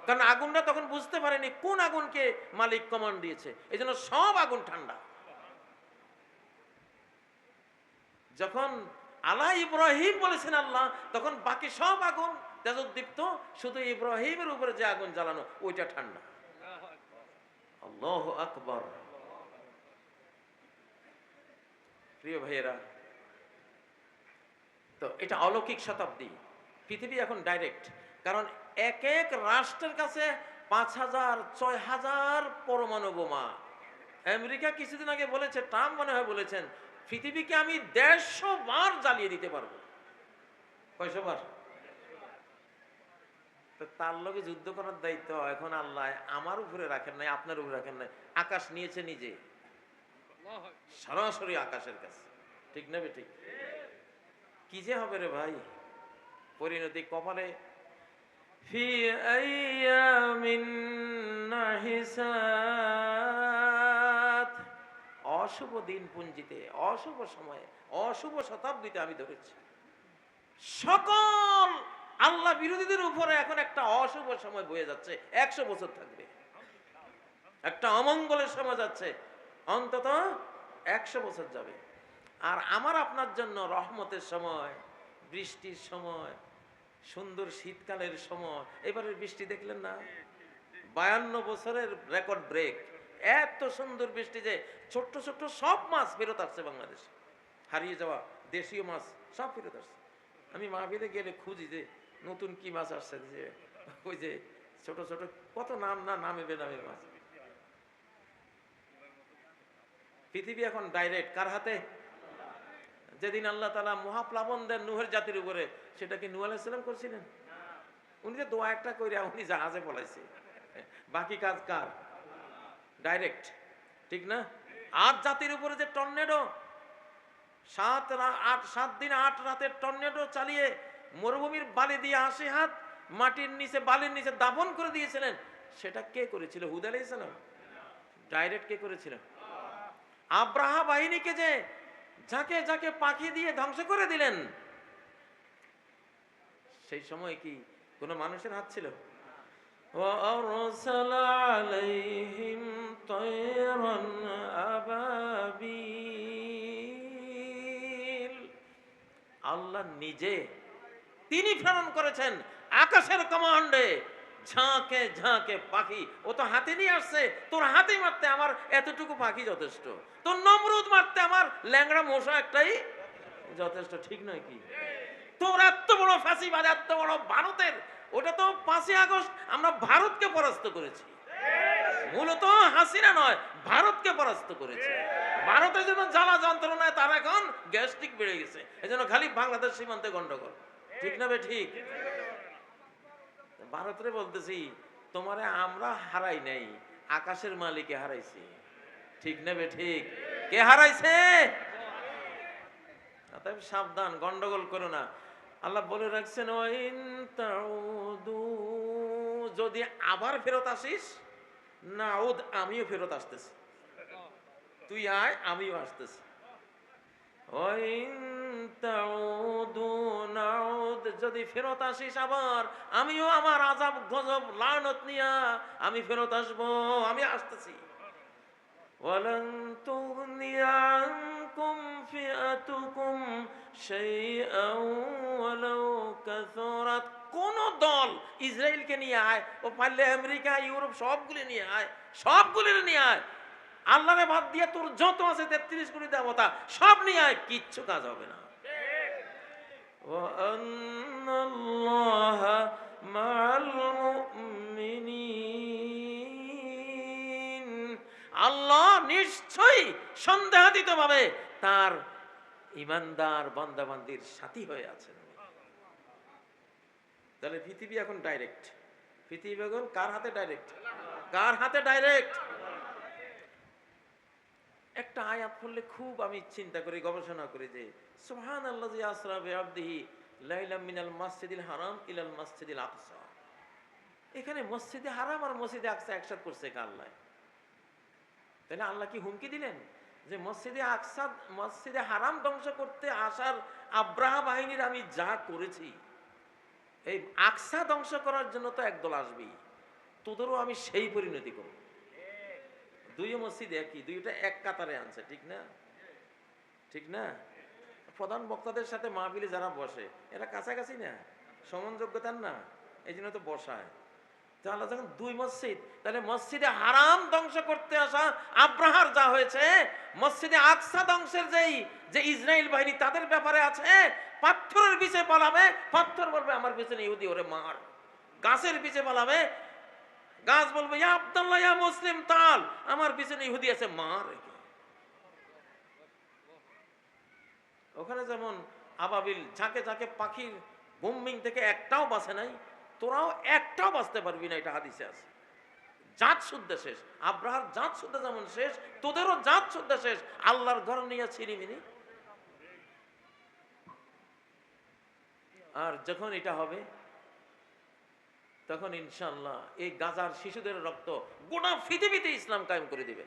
কারণ আগুনটা তখন বুঝতে পারেনি কোন আগুনকে মালিক কমান্ড দিয়েছে, এই জন্য সব আগুন ঠান্ডা। যখন আলা ইব্রাহিম বলেছেন আল্লাহ, তখন বাকি সব আগুন তেজোদ্দীপ্ত, শুধু ইব্রাহিমের উপরে যে আগুন জ্বালানো ওইটা ঠান্ডা। আল্লাহু আকবার। প্রিয় ভাইয়েরা, তো এটা অলৌকিক শতাব্দী। পৃথিবী এখন ডাইরেক্ট, কারণ এক এক রাষ্ট্রের কাছে ৫,০০০, ৬,০০০ পরমাণু বোমা। আমেরিকা কিছুদিন আগে বলেছে, ট্রাম্প মনে হয় বলেছেন, পৃথিবীকে আমি ১৫০ বার জ্বালিয়ে দিতে পারবো। কয়শো বার? তো তার লগে যুদ্ধ করার দায়িত্ব এখন আল্লাহ আমার উপরে রাখেন নাই, আপনার উপরে রাখেন নাই, আকাশ নিয়েছে নিজে, সরাসরি আকাশের কাছে। ঠিক না বে ঠিক? কি যে হবে রে ভাই, পরিণতি কপালে। ফি আইয়ামিন নাহিসাত, অশুভ দিন পুঞ্জিতে, অশুভ সময়ে, অশুভ শতাব্দীতে আমি ধরেছি। সকল আল্লাহ বিরোধীদের উপরে এখন একটা অশুভ সময় বয়ে যাচ্ছে, ১০০ বছর থাকবে। একটা অমঙ্গলের সময় যাচ্ছে, অন্তত ১০০ বছর যাবে। আর আমার আপনার জন্য রহমতের সময়, বৃষ্টির সময়, সুন্দর শীতকালের সময়। এবারের বৃষ্টি দেখলেন না? ৫২ বছরের রেকর্ড ব্রেক। এত সুন্দর বৃষ্টি যে ছোট্ট ছোট্ট সব মাছ ফেরত আসছে বাংলাদেশে, হারিয়ে যাওয়া দেশীয় মাছ সব ফেরত আসছে। আমি মাহফিলে গেলে খুঁজি যে নতুন কি মাছ আসছে, যে ওই যে ছোট ছোট কত নাম না, নামে বেনামে মাছ। পৃথিবী এখন ডাইরেক্ট কার হাতে? যেদিন আল্লাহ তাআলা মহাপ্লাবন দেন নূহের জাতির উপরে, সেটা কি নূহ আলাইহিস সালাম করছিলেন? উনি যে দোয়া একটা কইরা উনি জাহাজে পলাইছে, বাকি কাজ কার? ডাইরেক্ট। ঠিক না? আট জাতির উপরে যে টর্নেডো, ৭ দিন ৮ রাতের টর্নেডো চালিয়ে মরুভূমির বালি দিয়ে ৮০ হাত মাটির নিচে, বালির নিচে দাফন করে দিয়েছিলেন, সেটা কে করেছিল? হুদ আলাইহিস সালাম। ডাইরেক্ট কে করেছিল? আব্রাহা বাহিনীকে যে যাকে যাকে পাখি দিয়ে ধ্বংস করে দিলেন, সেই সময় কি কোন মানুষের হাত ছিল? وَأَرْسَلَ عَلَيْهِمْ طَيْرًا أَبَابِيلَ। আল্লাহ নিজে তিনি প্রেরণ করেছেন আকাশের কমান্ডে ঝাঁকে ঝাঁকে পাখি। ও তো হাতে নিয়ে আসছে, তোর হাতে মারতে আমার এতটুকু পাখি যথেষ্ট, তোর নমরুদ মারতে আমার ল্যাংড়া মশা একটাই যথেষ্ট। ঠিক নয় কি? তোর এত বড় ফাঁসিবাদ, এত বড় ভারতের, ওটা তো ৫ই আগস্ট আমরা ভারতকে পরাস্ত করেছি, মূলত হাসিনা নয়, ভারতকে পরাস্ত করেছে। ভারতের জন্য জ্বালা যন্ত্রণায় তার এখন গ্যাস্ট্রিক বেড়ে গেছে, এজন্য খালি বাংলাদেশ সীমান্তে গন্ডগোল। ঠিক না বে ঠিক? ভারতরে বলতেছি, তোমারে আমরা হারাই নাই, আকাশের মালিকে হারাইছি। ঠিক না বে ঠিক? কে হারাইছে? অতএব সাবধান, গন্ডগোল করো না। আল্লাহ বলে রাখছেন, যদি আবার ফেরত আসিস, নাউদ, আমিও ফেরত আসতেছি। তুই আয়, আমিও আসতেছি। যদি ফেরত আসিস আবার, আমিও আমার আযাব গজব লানত নিয়া আমি ফেরত আসবো, আমি আসতেছি। ওয়ালান তুগনি আনকুম ফিআতুকুম শাইআন ওয়ালাউ কাসুরাত। কোন দল ইসরায়েলকে নিয়ে আয়, ও পারলে আমেরিকা ইউরোপ সবগুলি নিয়ে আয়, সবগুলি নিয়ে আয়, আল্লাহরে বাদ দিয়ে তোর যত আছে 33 কোটি দেবতা সব নিয়ে আয়, কিচ্ছু কাজ হবে না। ওয়ান্নাল্লাহা মাআল মুমিনিন। আল্লাহ নিশ্চয়ই সন্দেহাতীতভাবে তার ঈমানদার বান্দাবান্দির সাথী হয়ে আছেন। তাহলে পৃথিবী এখন ডাইরেক্ট, পৃথিবী এখন কার হাতে ডাইরেক্ট? কার হাতে ডাইরেক্ট? একটা আয়াত পড়লে খুব আমি চিন্তা করি, গবেষণা করি যে সুবহানাল্লাযী আসরা বিআবদিহি লাইলাম মিনাল মাসজিদিল হারাম ইলাল মাসজিদিল আকসা। এখানে মসজিদে হারাম আর মসজিদে আকসা একসাথে করছে কে? আল্লাহ। তাহলে আল্লাহ কি হুমকি দিলেন যে মসজিদে আকসা, মসজিদে হারাম ধ্বংস করতে আসার আব্রাহা বাহিনীর আমি যা করেছি, এই আকসা ধ্বংস করার জন্য তো একদল আসবেই, তোদেরও আমি সেই পরিণতি করব। দুই মসজিদ একই, দুইটা এক কাতারে আনছে, ঠিক না? ঠিক না? প্রধান বক্তাদের সাথে মাহফিলে যারা বসে এরা কাছাকাছি না, সমানযোগ্যতার না, এই জন্য তো বসায়। তাহলে যখন দুই মসজিদ, তাহলে মসজিদে হারাম ধ্বংস করতে আসা আব্রাহার যা হয়েছে, মসজিদে আকসা ধ্বংসের যে ইসরায়েল বাহিনী তাদের ব্যাপারে আছে, পাথরের পিছে পালাবে, পাথর বলবে আমার পিছনে ইহুদি, ওরে মার। গাছের পিছে পালাবে, গাছ বলবে ইয়া আব্দুল্লাহ ইয়া মুসলিম তাল, আমার পিছনে ইহুদি আছে, মার। ওখানে যেমন আবাবিল ঝাঁকে ঝাঁকে পাখির বুমিং থেকে একটাও বাঁচে নাই, তোরাও একটাও বাঁচতে পারবি না, এটা হাদিসে আছে। জাত শুদ্ধ শেষ, আব্রাহার জাত শুদ্ধ যেমন শেষ, তোদেরও জাত শুদ্ধ শেষ। আল্লাহর ঘর নিয়ে ছিনিমিনি। আর যখন এটা হবে তখন ইনশাআল্লাহ এই গাজার শিশুদের রক্ত গোটা পৃথিবীতে ইসলাম কায়েম করে দিবে।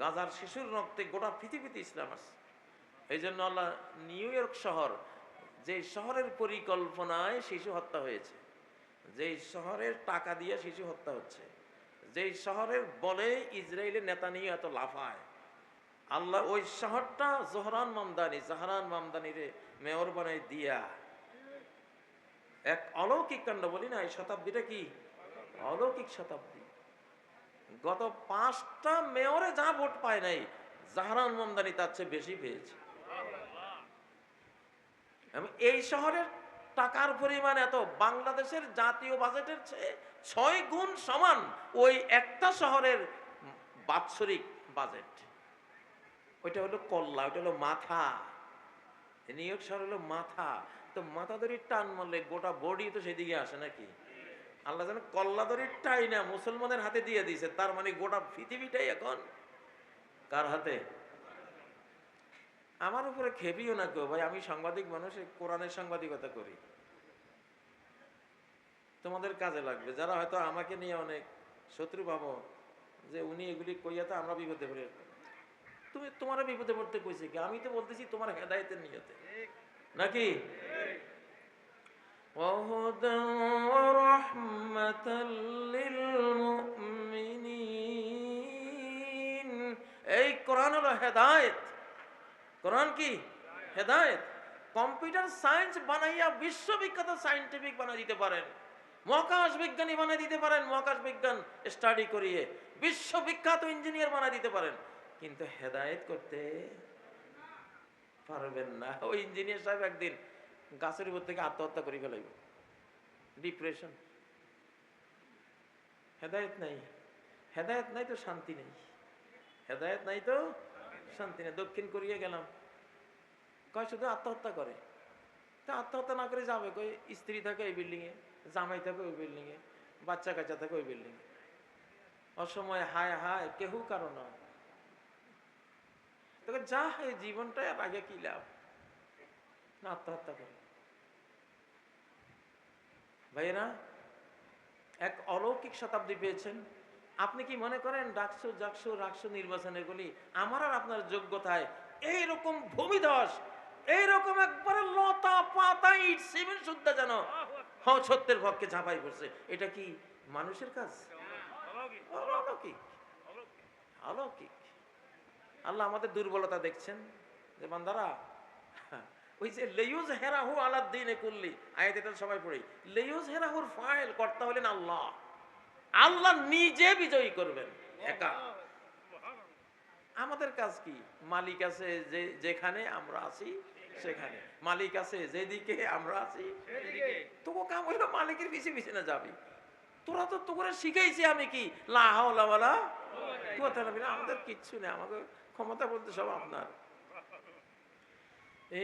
গাজার শিশুর রক্তে গোটা পৃথিবীতে ইসলাম আছে। এই জন্য আল্লাহ নিউ ইয়র্ক শহর, যে শহরের পরিকল্পনায় শিশু হত্যা হয়েছে, যেই শহরের টাকা দিয়ে শিশু হত্যা হচ্ছে, যেই শহরের বলে ইসরায়েলের নেতা নিয়ে এত লাফায়, আল্লাহ ওই শহরটা জাহরান মামদানিরে মেয়র বানাই দিয়া এক অলৌকিক কাণ্ড, বলি না এই শতাব্দীটা কি অলৌকিক শতাব্দী। গত 5টা মেয়রে যা ভোট পায় নাই, জাহরান মামদানি তার চেয়ে বেশি পেয়েছে। এই শহরের টাকার পরিমাণ এত, বাংলাদেশের জাতীয় বাজেটের চেয়ে 6 গুণ সমান ওই একটা শহরের বাৎসরিক বাজেট। ওইটা হলো কল্লা, ওইটা হলো মাথা। নিউ ইয়র্ক শহর হলো মাথা। তো মাথা দড়ির টান মারলে গোটা বডি তো সেদিকে আসে নাকি? আল্লাহ যেন কল্লা দড়ির টাই না মুসলমানের হাতে দিয়ে দিয়েছে, তার মানে গোটা পৃথিবীটাই এখন কার হাতে? আমার উপরে খেপিও না কেউ ভাই, আমি সাংবাদিক মানুষ, কোরআনের সাংবাদিকতা করি, তোমাদের কাজে লাগবে। যারা হয়তো আমাকে নিয়ে অনেক শত্রু ভাবো যে উনি এগুলি কইয়া তো আমরা বিপদে পড়ে, তোমার বিপদে পড়তে কইছে কি? আমি তো বলতেছি তোমার হেদায়েতের নিয়তে, নাকি? এই কোরআন হলো হেদায়েত। কোরআন কি? হেদায়েত। কম্পিউটার সায়েন্স বানাইয়া বিশ্ববিখ্যাত সায়েন্টিফিক বানাই দিতে পারেন, মহাকাশ বিজ্ঞানী বানাই দিতে পারেন, মহাকাশ বিজ্ঞান স্টাডি করিয়ে বিশ্ববিখ্যাত ইঞ্জিনিয়ার বানাই দিতে পারেন, কিন্তু হেদায়েত করতে পারবেন না। ওই ইঞ্জিনিয়ার সাহেব একদিন গাছের উপর থেকে আত্মহত্যা করে ফেলাইব, ডিপ্রেশন। হেদায়েত নাই, হেদায়েত নাই তো শান্তি নেই, হেদায়েত নাই তো শান্তি নেই। দক্ষিণ কোরিয়া গেলাম, কয় শুধু আত্মহত্যা করে। তা আত্মহত্যা না করে যাবে কই? স্ত্রী থাকে এই বিল্ডিং এ, জামাই থাকে ওই বিল্ডিং এ, বাচ্চা কাচ্চা থাকে ওই বিল্ডিং এ, অসময়ে হায় হায় কেহু কারো না। তোকে যা এই জীবনটা আগে কি লাভ, না আত্মহত্যা করে। ভাইয়েরা, এক অলৌকিক শতাব্দী পেয়েছেন, আপনি কি মনে করেন ডাকসু জাকসু রাকসু নির্বাচন এগুলি আমার আর আপনার যোগ্যতায় এইরকম ভূমিধস, এইরকম একবারে লতা পাতা ইট সিমেন্ট শুদ্ধ যেন সত্যের পক্ষে ঝাঁপাই পড়ছে, এটা কি মানুষের কাজ? অলৌকিক, অলৌকিক। আল্লাহ আমাদের দুর্বলতা দেখছেন যে বান্দারা, ওই যে লেয়ুজ হেরাহু আলাদ্দিনে কুল্লি আয়াত, এটা সবাই পড়ি। লেয়ুজ হেরাহুর ফাইল কর্তা হলেন আল্লাহ। আল্লাহ নিজে বিজয়ী করবেন একা। আমাদের কাজ কি? মালিক আছে যে যেখানে আমরা আছি সেখানে, মালিক আছে যেদিকে আমরা আছি তোকে কাম হইলো মালিকের পিছে পিছে না যাবি। তোরা তো তোকে শিখাইছি আমি কি লা হাওলা ওয়ালা কুওয়াতা ইল্লা বিল্লাহ, আমাদের কিচ্ছু নেই, আমাকে ক্ষমতা বলতে সব আপনার।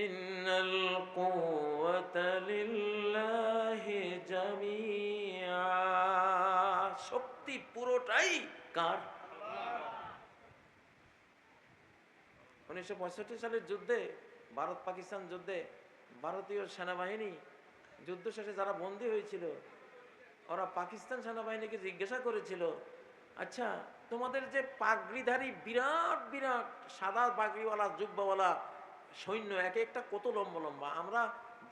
ইন্নাল কুওয়াতা লিল্লাহি জামিআ, শক্তি পুরোটাই কার? 1965 সালের যুদ্ধে, ভারত পাকিস্তান যুদ্ধে ভারতীয় সেনাবাহিনী যুদ্ধ শেষে যারা বন্দী হয়েছিল, ওরা পাকিস্তান সেনাবাহিনীকে জিজ্ঞাসা করেছিল, আচ্ছা তোমাদের যে পাগড়িধারী বিরাট বিরাট সাদা পাগড়িওয়ালা জুব্বাওয়ালা সৈন্য এক একটা কত লম্বা লম্বা, আমরা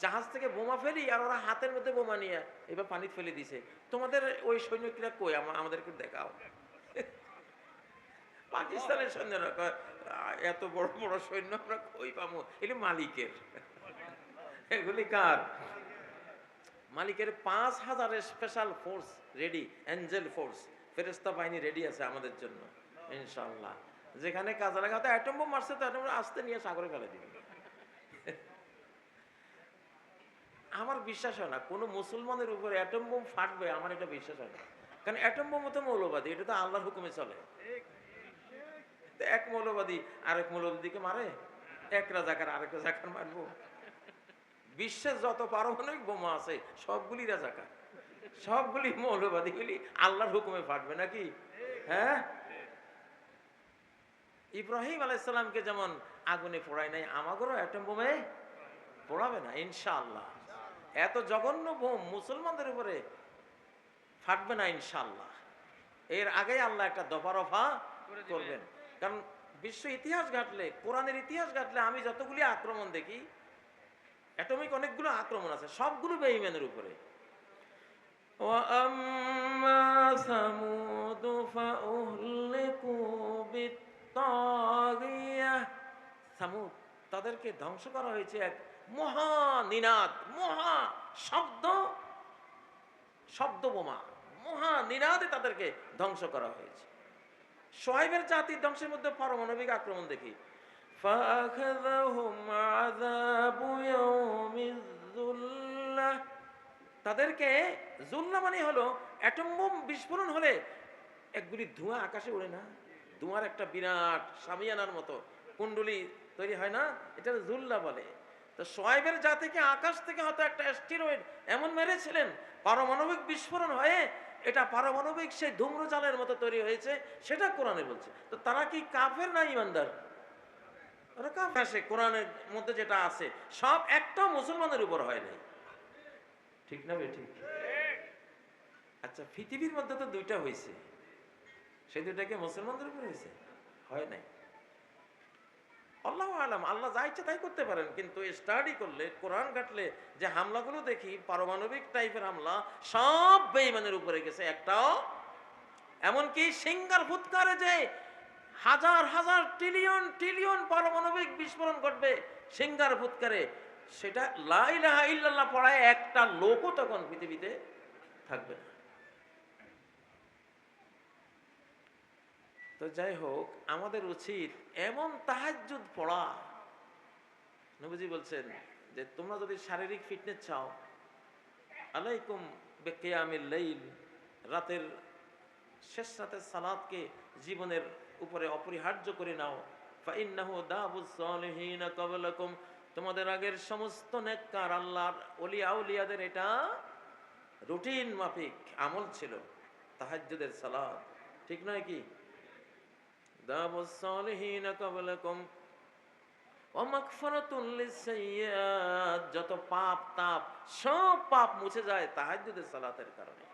জাহাজ থেকে বোমা ফেলি আর ওরা হাতের মধ্যে বোমা নিয়ে এবার পানি ফেলে দিছে, তোমাদের ওই সৈন্যরা কই, আমাদেরকে দেখাও। পাকিস্তানের সৈন্যরা কয় এত বড় বড় সৈন্য আমরা কই পাবো, এগুলি মালিকের। এগুলি কার? মালিকের। 5000 special force ready, Angel force, ফেরেশতা বাহিনী রেডি আছে আমাদের জন্য ইনশাআল্লাহ। যেখানে কাজে লাগা হয়তো অ্যাটম বোম মারছে, তো অ্যাটম বোম আস্তে নিয়ে সাগরে ফেলে দিবে। আমার বিশ্বাস হয় না কোনো মুসলমানের উপরে অ্যাটম বোম ফাটবে, আমার এটা বিশ্বাস হয় না। কারণ অ্যাটম বোম তো মৌলবাদী, এটা তো আল্লাহর হুকুমে চলে। এক মৌলবাদী আরেক মৌলবাদীকে মারে, এক রাজাকার আরেক রাজাকার মারবো? বিশ্বের যত পারমাণবিক বোমা আছে সবগুলি রাজাকার, সবগুলি মৌলবাদী, গুলি আল্লাহর হুকুমে ফাটবে নাকি? হ্যাঁ, ইব্রাহিম আলাইহিসসালামকে যেমন আগুনে পোড়ায় নাই, আমাদেরও অ্যাটম বোমে পোড়াবে না ইনশাআল্লাহ। এত জঘন্য বোম মুসলমানদের উপরে ফাটবে না ইনশাআল্লাহ। এর আগে আল্লাহ একটা দফা করবেন। কারণ বিশ্ব ইতিহাস ঘাটলে, কোরআনের ইতিহাস ঘাটলে আমি যতগুলি আক্রমণ দেখি, অ্যাটমিক অনেকগুলো আক্রমণ আছে, সবগুলো বেঈমানের উপরে। وَأَمَّا ثَمُودُ فَأُهْلِكُوا بِالطَّاغِيَةِ, সামুদ তাদেরকে ধ্বংস করা হয়েছে এক মহা নিনাদ, মহা শব্দ বোমা, মহা নিনাদে তাদেরকে ধ্বংস করা হয়েছে। শুআয়বের জাতির ধ্বংসের মধ্যে পারমাণবিক আক্রমণ দেখি। فَأَخَذَهُمْ عَذَابُ يَوْمِ الظُّلَّةِ, তাদেরকে জুল্লা মানে হলো অ্যাটম বোম বিস্ফোরণ হলে একগুলি ধোঁয়া আকাশে ওড়ে না, ধোঁয়ার একটা বিরাট সামিয়ানার মতো কুণ্ডলী তৈরি হয় না, এটা জুল্লা বলে। তো শুআয়বের জাতিকে আকাশ থেকে হয়তো একটা অ্যাস্টেরয়েড এমন মেরেছিলেন, পারমাণবিক বিস্ফোরণ হয়ে এটা পারমাণবিক সেই ধূম্রজালের মতো তৈরি হয়েছে, সেটা কোরআনে বলছে। তো তারা কি কাফের না ইমানদার? ওরা কাফের। আসে কোরআনের মধ্যে যেটা আছে সব একটাও মুসলমানের উপর হয় নাই, ঠিক না ঠিক? আচ্ছা, পৃথিবীর মধ্যে তো দুইটা হয়েছে, সেই দুইটাকে মুসলমানদের উপর হয়েছে? হয় নাই। আল্লাহু আলাম, আল্লাহ যা ইচ্ছা তাই করতে পারেন, কিন্তু স্টাডি করলে, কোরআন ঘাটলে যে হামলাগুলো দেখি পারমাণবিক টাইপের হামলা, সব বেঈমানের উপরে গেছে, একটাও। এমনকি সিঙ্গার ফুৎকারে যে হাজার হাজার ট্রিলিয়ন ট্রিলিয়ন পারমাণবিক বিস্ফোরণ ঘটবে সিঙ্গার ফুৎকারে, সেটা লা ইলাহা ইল্লাল্লাহ পড়ায় একটা লোকও তখন পৃথিবীতে থাকবে না। তো যাই হোক, আমাদের উচিত এমন তাহাজ্জুদ পড়া। নবীজি বলছেন যে তোমরা যদি শারীরিক ফিটনেস চাও, আলাইকুম বিকিয়ামিল লাইল, রাতের শেষ রাতের সালাতকে জীবনের উপরে অপরিহার্য করে নাও। ফাইন্নাহু দাবুস সালিহিন ক্বাবলাকুম, তোমাদের আগের সমস্ত নেককার আল্লাহর ওলি আউলিয়াদের এটা রুটিন মাফিক আমল ছিল তাহাজ্জুদের সালাত, ঠিক নয় কি? দাবুস সালিহিন ক্বাবলাকুম ওয়া মাগফিরাতুল লিসাইয়্যাত, যত পাপ তাপ সব পাপ মুছে যায় তাহাজ্জুদের সালাতের কারণে।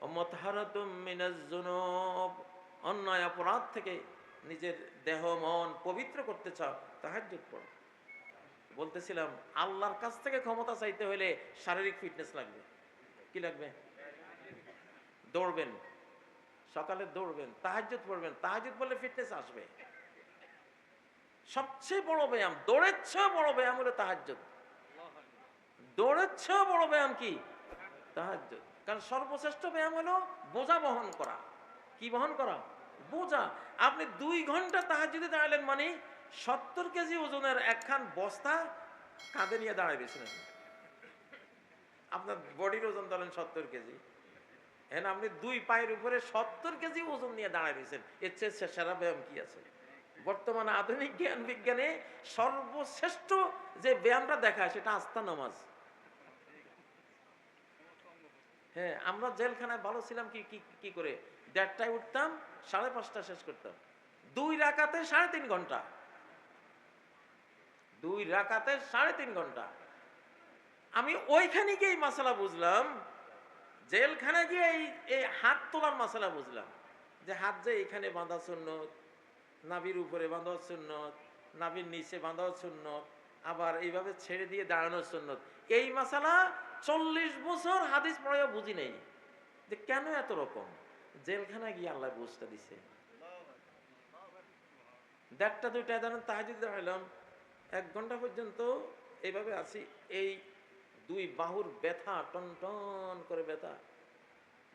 ও মুতাহহারাতুম মিনাজ যুনুব, অন্যায় অপরাধ থেকে নিজের দেহ মন পবিত্র করতে চাও, তাহাজ্জুদ পড়ো। বলতেছিলাম আল্লাহর কাছ থেকে ক্ষমতা চাইতে হলে শারীরিক ফিটনেস লাগবে। কি লাগবে? দৌড়বেন, সকালে দৌড়বেন, তাহাজ্জুদ পড়বেন, তাহাজ্জুদ পড়লে ফিটনেস আসবে। সবচেয়ে বড় ব্যায়াম, দৌড়ের চেয়েও বড় ব্যায়াম হলো তাহাজ্জুদ। দৌড়ের চেয়েও বড় ব্যায়াম কি? তাহাজ্জুদ। কারণ সর্বশ্রেষ্ঠ ব্যায়াম হলো বোঝা বহন করা। কি বহন করা? বোঝা। আপনি 2 ঘন্টা তাহাজ্জুদে দাঁড়ালেন মানে 70 কেজি ওজনের একখান বস্তা কাঁধে নিয়ে দাঁড়াইবেছেন। আপনার বডির ওজন ধরেন 70 কেজি, এখন আপনি 2 পায়ের উপরে 70 কেজি ওজন নিয়ে দাঁড়াইবেছেন। এর চেয়ে সেরা ব্যায়াম কি আছে? বর্তমানে আধুনিক জ্ঞান বিজ্ঞানে সর্বশ্রেষ্ঠ যে ব্যায়ামটা দেখায় সেটা আস্থা নামাজ। হ্যাঁ, আমরা জেলখানায় ভালো ছিলাম কি করে? 1:30টায় উঠতাম, 5:30 শেষ করতাম। 2 রাকাতে 3.5 ঘন্টা। 2 রাকাতে 3.5 ঘন্টা। আমি ওইখানে গিয়ে মাসালা বুঝলাম, জেলখানায় গিয়ে এই হাত তোলার মাসালা বুঝলাম, যে হাত যে এখানে বাঁধা সুন্নত, নাভির উপরে বাঁধা সুন্নত, নাভির নিচে বাঁধা সুন্নত, আবার এইভাবে ছেড়ে দিয়ে দাঁড়ানো সুন্নত। এই মাসালা 40 বছর হাদিস পড়াও বুঝি নেই যে কেন এত রকম। জেলখানায় গিয়ে আল্লাহ বুঝতে দিছে। 1:30 2টায় দাঁড়ান, তাহাজ্জুদ দাঁড়ালাম, 1 ঘন্টা পর্যন্ত এইভাবে আছি। এই 2 বাহুর ব্যথা, টন টন করে ব্যথা,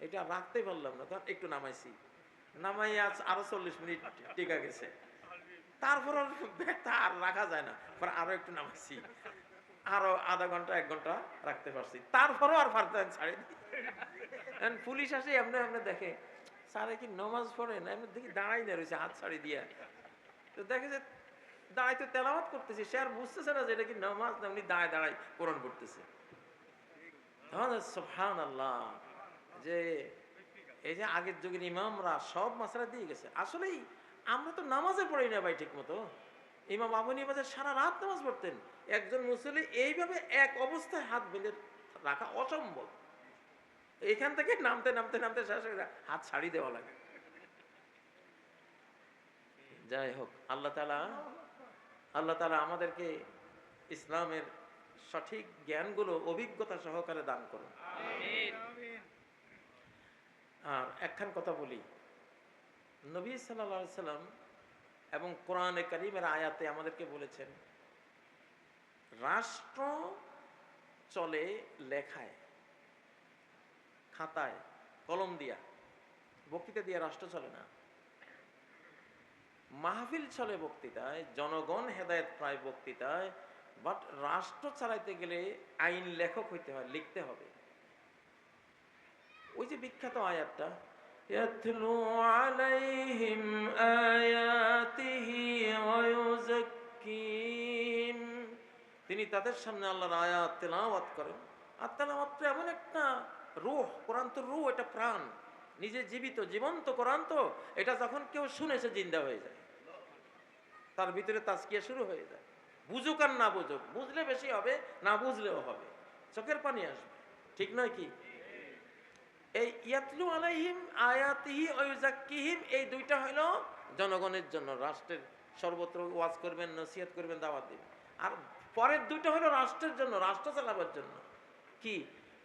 এটা রাখতে পারলাম না, তখন একটু নামাইছি, নামাই আরো 40 মিনিট টিকা গেছে। তারপর ব্যথা আর রাখা যায় না, পর আরো একটু নামাইছি, আরো আধা ঘন্টা 1 ঘন্টা রাখতে পারছি, তারপরও আর পারতেন ছাড়ি দিই। পুলিশ আসে এমনি এমনি দেখে, স্যারে কি নামাজ পড়ে না? এমনি দেখি দাঁড়াই না রয়েছে হাত ছাড়ি দিয়া। তো দেখে যে দাঁড়াইতে তেলাওয়াত করতেছি, সে আর বুঝতেছে না যে এটা কি নামাজ না, উনি দাঁড়ায় দাঁড়ায় কোরআন পড়তেছে। সুবহানাল্লাহ, যে এই যে আগের যুগের ইমামরা সব মাসলা দিয়ে গেছে। আসলেই আমরা তো নামাজে পড়ি না ভাই ঠিক মতো। ইমাম আবু হানিফা সারা রাত নামাজ পড়তেন। একজন মুসল্লি এইভাবে এক অবস্থায় হাত বেঁধে রাখা অসম্ভব। এখান থেকে নামতে নামতে নামতে শেষ হয়ে হাত ছাড়ি দেওয়া লাগে। যাই হোক, আল্লাহ তাআলা আমাদেরকে ইসলামের সঠিক জ্ঞানগুলো অভিজ্ঞতা সহকারে দান করুন। আর একখান কথা বলি, নবী সাল্লাল্লাহু আলাইহি সাল্লাম এবং কোরআনে কারীমের আয়াতে আমাদেরকে বলেছেন, রাষ্ট্র চলে লেখায়, খাতায়, কলম দিয়া, বক্তৃতা দিয়ে রাষ্ট্র চলে না। মাহফিল চলে বক্তৃতায়, জনগণ হেদায়েত প্রায় বক্তৃতায়, বাট রাষ্ট্র চালাইতে গেলে আইন লেখক হইতে হয়, লিখতে হবে। ওই যে বিখ্যাত আয়াতটা, ইয়াতলু আলাইহিম আয়াতিহি ওয়া ইউযাক্কিহিম, তিনি তাদের সামনে আল্লাহর আয়াত তেলাওয়াত করেন। আর তেলাওয়াত এমন একটা রূহ, কোরআন তো রূহ, এটা প্রাণ, নিজে জীবিত জীবন্ত কোরআন তো, এটা যখন কেউ শুনেছে জিন্দা হয়ে যায়, তার ভিতরে তাজকিয়া শুরু হয়ে যায়। বুঝুক আর না বুঝুক, বুঝলে বেশি হবে, না বুঝলেও হবে, চোখের পানি আসবে, ঠিক নয় কি? এই ইয়াতলু আলাইহিম আয়াতিহি ওয়া ইউযাক্কিহিম, এই দুইটা হলো জনগণের জন্য, রাষ্ট্রের সর্বত্র ওয়াজ করবেন, নসিহত করবেন, দাওয়াত দিবেন। আর পরের দুইটা হলো রাষ্ট্রের জন্য, রাষ্ট্র চালাবার জন্য। কি?